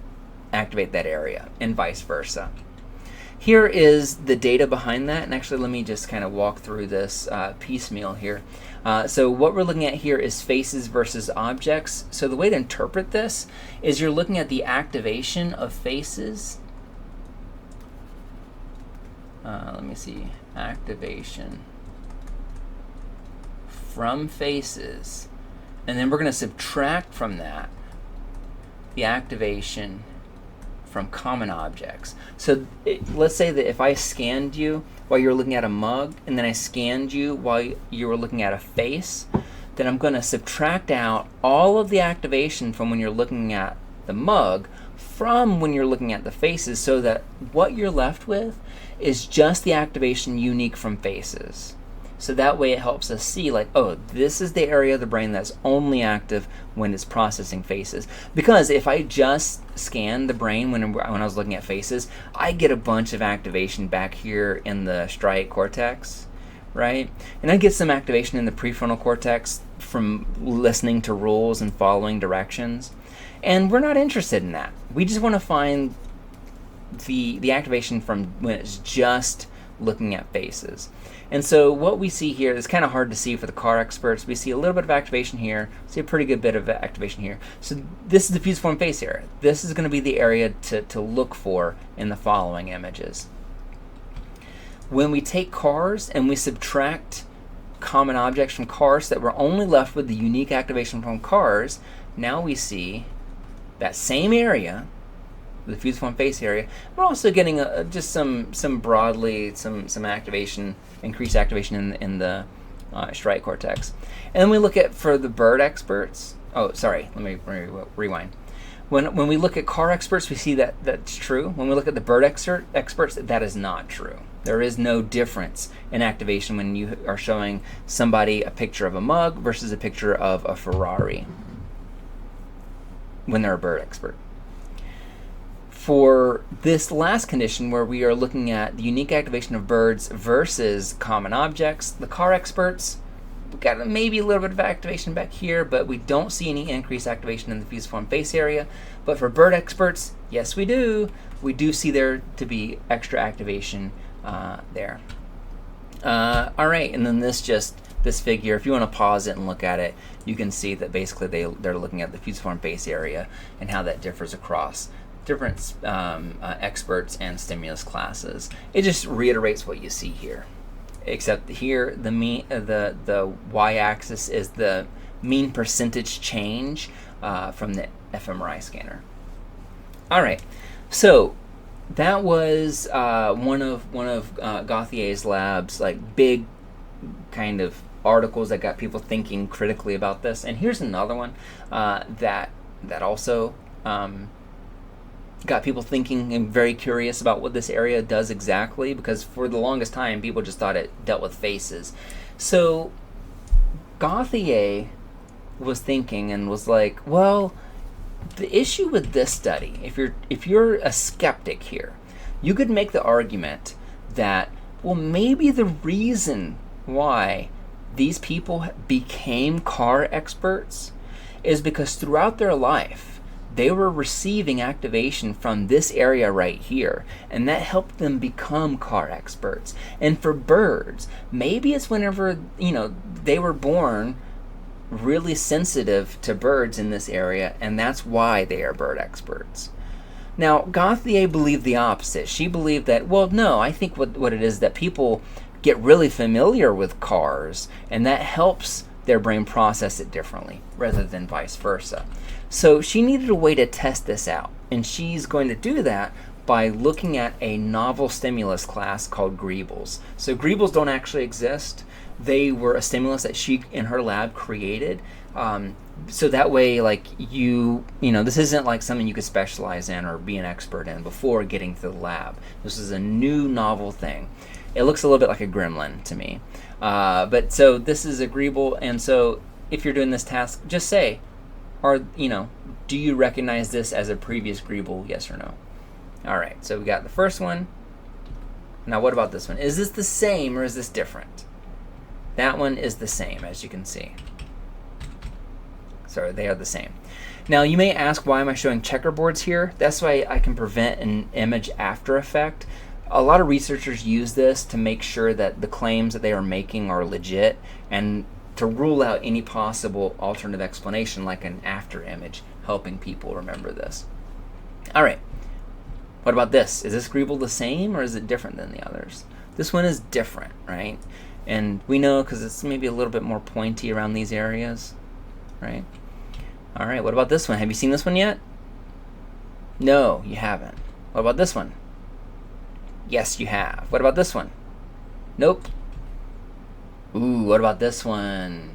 S1: activate that area, and vice versa. Here is the data behind that, and actually let me just kind of walk through this piecemeal here. So what we're looking at here is faces versus objects. So the way to interpret this is you're looking at the activation of faces. Let me see, activation from faces, and then we're going to subtract from that the activation from common objects. So let's say that if I scanned you while you were looking at a mug, and then I scanned you while you were looking at a face, then I'm going to subtract out all of the activation from when you're looking at the mug from when you're looking at the faces, so that what you're left with is just the activation unique from faces. So that way it helps us see, like, oh, this is the area of the brain that's only active when it's processing faces. Because if I just scan the brain when I was looking at faces, I get a bunch of activation back here in the striate cortex, right? And I get some activation in the prefrontal cortex from listening to rules and following directions. And we're not interested in that. We just want to find the activation from when it's just looking at faces. And so what we see here is kind of hard to see for the car experts. We see a little bit of activation here, see a pretty good bit of activation here. So this is the fusiform face area. This is going to be the area to look for in the following images. When we take cars and we subtract common objects from cars so that we're only left with the unique activation from cars, now we see that same area, the fusiform face area. We're also getting just some broadly some activation, increased activation in the striate cortex. And then we look at, for the bird experts. Oh, sorry. Let me rewind. When we look at car experts, we see that that's true. When we look at the bird experts, that is not true. There is no difference in activation when you are showing somebody a picture of a mug versus a picture of a Ferrari when they're a bird expert. For this last condition, where we are looking at the unique activation of birds versus common objects, the car experts, we've got maybe a little bit of activation back here, but we don't see any increased activation in the fusiform face area. But for bird experts, yes, we do. We do see there to be extra activation there. All right, and then this figure, if you want to pause it and look at it, you can see that basically they're looking at the fusiform face area and how that differs across different experts and stimulus classes. It just reiterates what you see here, except here the y-axis is the mean percentage change from the fMRI scanner. All right, so that was one of Gauthier's labs, like big kind of articles that got people thinking critically about this. And here's another one that also got people thinking and very curious about what this area does exactly, because for the longest time people just thought it dealt with faces. So Gauthier was thinking and was like, well, the issue with this study, if you're a skeptic here, you could make the argument that, well, maybe the reason why these people became car experts is because throughout their life they were receiving activation from this area right here, and that helped them become car experts. And for birds, maybe it's whenever, they were born really sensitive to birds in this area, and that's why they are bird experts. Now, Gauthier believed the opposite. She believed that, well, no, I think what it is that people get really familiar with cars, and that helps their brain process it differently, rather than vice versa. So she needed a way to test this out, and she's going to do that by looking at a novel stimulus class called greebles. So greebles don't actually exist. They were a stimulus that she in her lab created. So that way, this isn't like something you could specialize in or be an expert in before getting to the lab. This is a new novel thing. It looks a little bit like a gremlin to me. But so this is a greeble, and so if you're doing this task, just say, do you recognize this as a previous greeble, yes or no? All right, so we got the first one. Now what about this one? Is this the same or is this different? That one is the same, as you can see. So they are the same. Now you may ask, why am I showing checkerboards here? That's why I can prevent an image after effect. A lot of researchers use this to make sure that the claims that they are making are legit, and to rule out any possible alternative explanation like an after image, helping people remember this. All right, what about this? Is this greeble the same or is it different than the others? This one is different, right? And we know because it's maybe a little bit more pointy around these areas, right? All right, what about this one? Have you seen this one yet? No, you haven't. What about this one? Yes, you have. What about this one? Nope. Ooh, what about this one?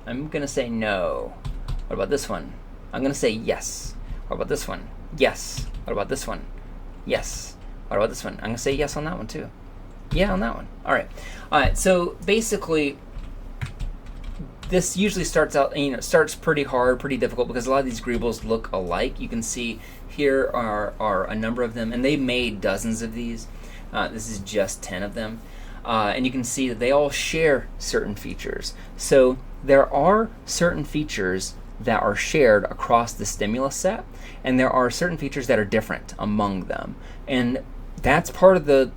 S1: I'm going to say no. What about this one? I'm going to say yes. What about this one? Yes. What about this one? Yes. What about this one? I'm going to say yes on that one too. Yeah, on that one. All right, so basically this usually starts out, starts pretty hard, pretty difficult, because a lot of these greebles look alike. You can see here are a number of them, and they made dozens of these. This is just 10 of them. And you can see that they all share certain features. So there are certain features that are shared across the stimulus set, and there are certain features that are different among them. And that's part of the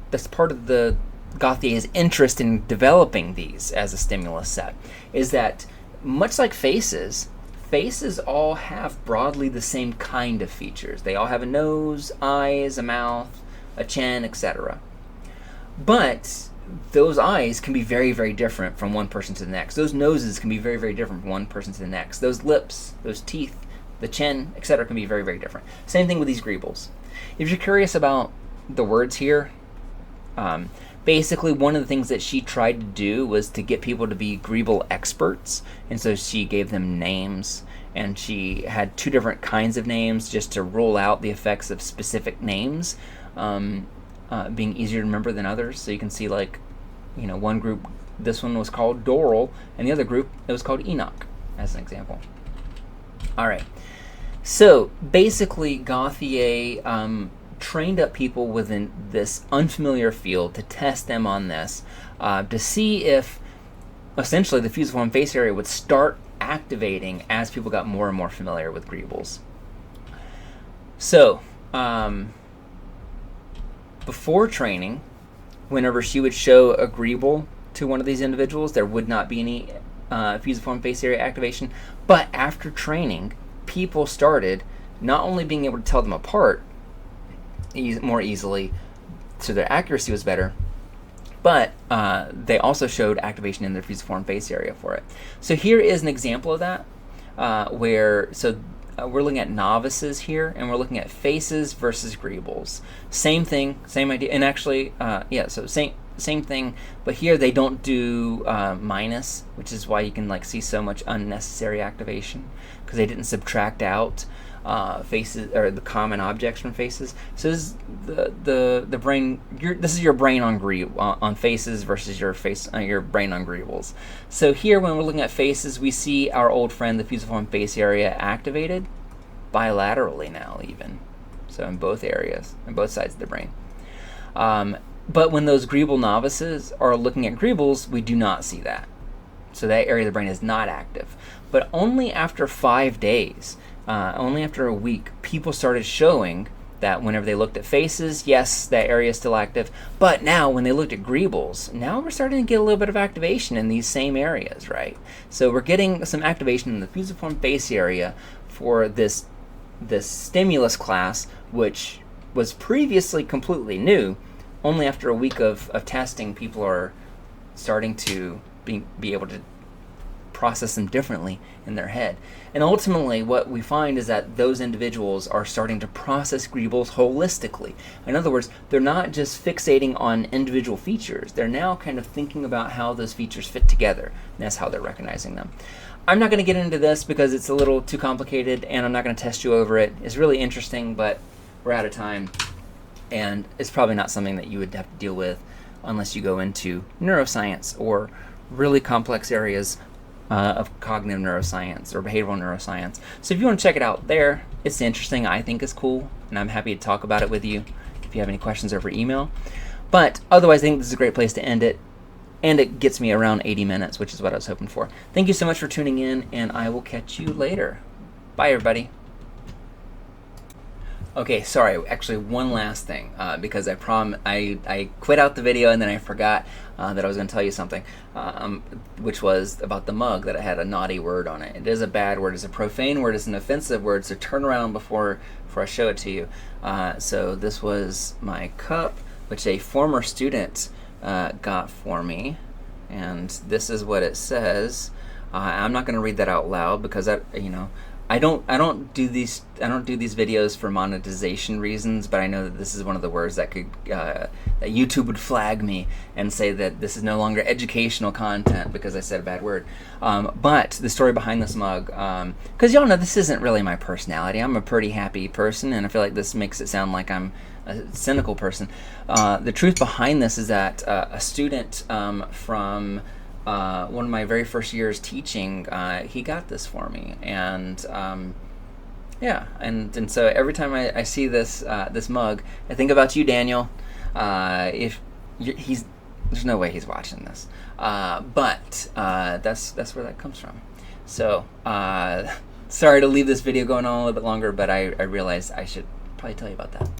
S1: Gauthier's interest in developing these as a stimulus set, is that much like faces all have broadly the same kind of features. They all have a nose, eyes, a mouth, a chin, etc. But those eyes can be very, very different from one person to the next. Those noses can be very, very different from one person to the next. Those lips, those teeth, the chin, etc. can be very, very different. Same thing with these greebles. If you're curious about the words here, basically one of the things that she tried to do was to get people to be greeble experts, and so she gave them names, and she had 2 different kinds of names just to rule out the effects of specific names being easier to remember than others. So you can see, one group, this one was called Doral, and the other group, it was called Enoch, as an example. All right, so basically Gauthier trained up people within this unfamiliar field to test them on this, to see if essentially the fusiform face area would start activating as people got more and more familiar with greebles. So before training, whenever she would show a greeble to one of these individuals, there would not be any fusiform face area activation. But after training, people started not only being able to tell them apart more easily, so their accuracy was better, but they also showed activation in their fusiform face area for it. So here is an example of that, we're looking at novices here, and we're looking at faces versus greebles. Same thing, same idea, and actually, so same thing, but here they don't do minus, which is why you can like see so much unnecessary activation, because they didn't subtract out faces or the common objects from faces. So this is the brain. This is your brain on faces versus your brain on greeables. So here, when we're looking at faces, we see our old friend, the fusiform face area, activated bilaterally now, even. So in both areas, in both sides of the brain. But when those greeable novices are looking at greeables, we do not see that. So that area of the brain is not active. But only after 5 days, only after a week, people started showing that whenever they looked at faces, yes, that area is still active. But now when they looked at greeables, now we're starting to get a little bit of activation in these same areas, right? So we're getting some activation in the fusiform face area for this stimulus class, which was previously completely new. Only after a week of testing, people are starting to be able to process them differently in their head. And ultimately, what we find is that those individuals are starting to process greeables holistically. In other words, they're not just fixating on individual features. They're now kind of thinking about how those features fit together. And that's how they're recognizing them. I'm not going to get into this because it's a little too complicated, and I'm not going to test you over it. It's really interesting, but we're out of time. And it's probably not something that you would have to deal with unless you go into neuroscience or really complex areas of cognitive neuroscience or behavioral neuroscience. So if you want to check it out there, it's interesting. I think it's cool, and I'm happy to talk about it with you if you have any questions over email. But otherwise, I think this is a great place to end it. And it gets me around 80 minutes, which is what I was hoping for. Thank you so much for tuning in, and I will catch you later. Bye, everybody. Okay, sorry, actually one last thing, because I quit out the video and then I forgot that I was going to tell you something, which was about the mug, that it had a naughty word on it. It is a bad word, it's a profane word, it's an offensive word, so turn around before I show it to you. So this was my cup, which a former student got for me, and this is what it says. I'm not going to read that out loud because I don't do these videos for monetization reasons, but I know that this is one of the words that could that YouTube would flag me and say that this is no longer educational content because I said a bad word. But the story behind this mug, because y'all know this isn't really my personality. I'm a pretty happy person, and I feel like this makes it sound like I'm a cynical person. The truth behind this is that a student from one of my very first years teaching, he got this for me, and yeah, and so every time I see this mug, I think about you, Daniel. If there's no way he's watching this, but that's where that comes from. So sorry to leave this video going on a little bit longer, but I realized I should probably tell you about that.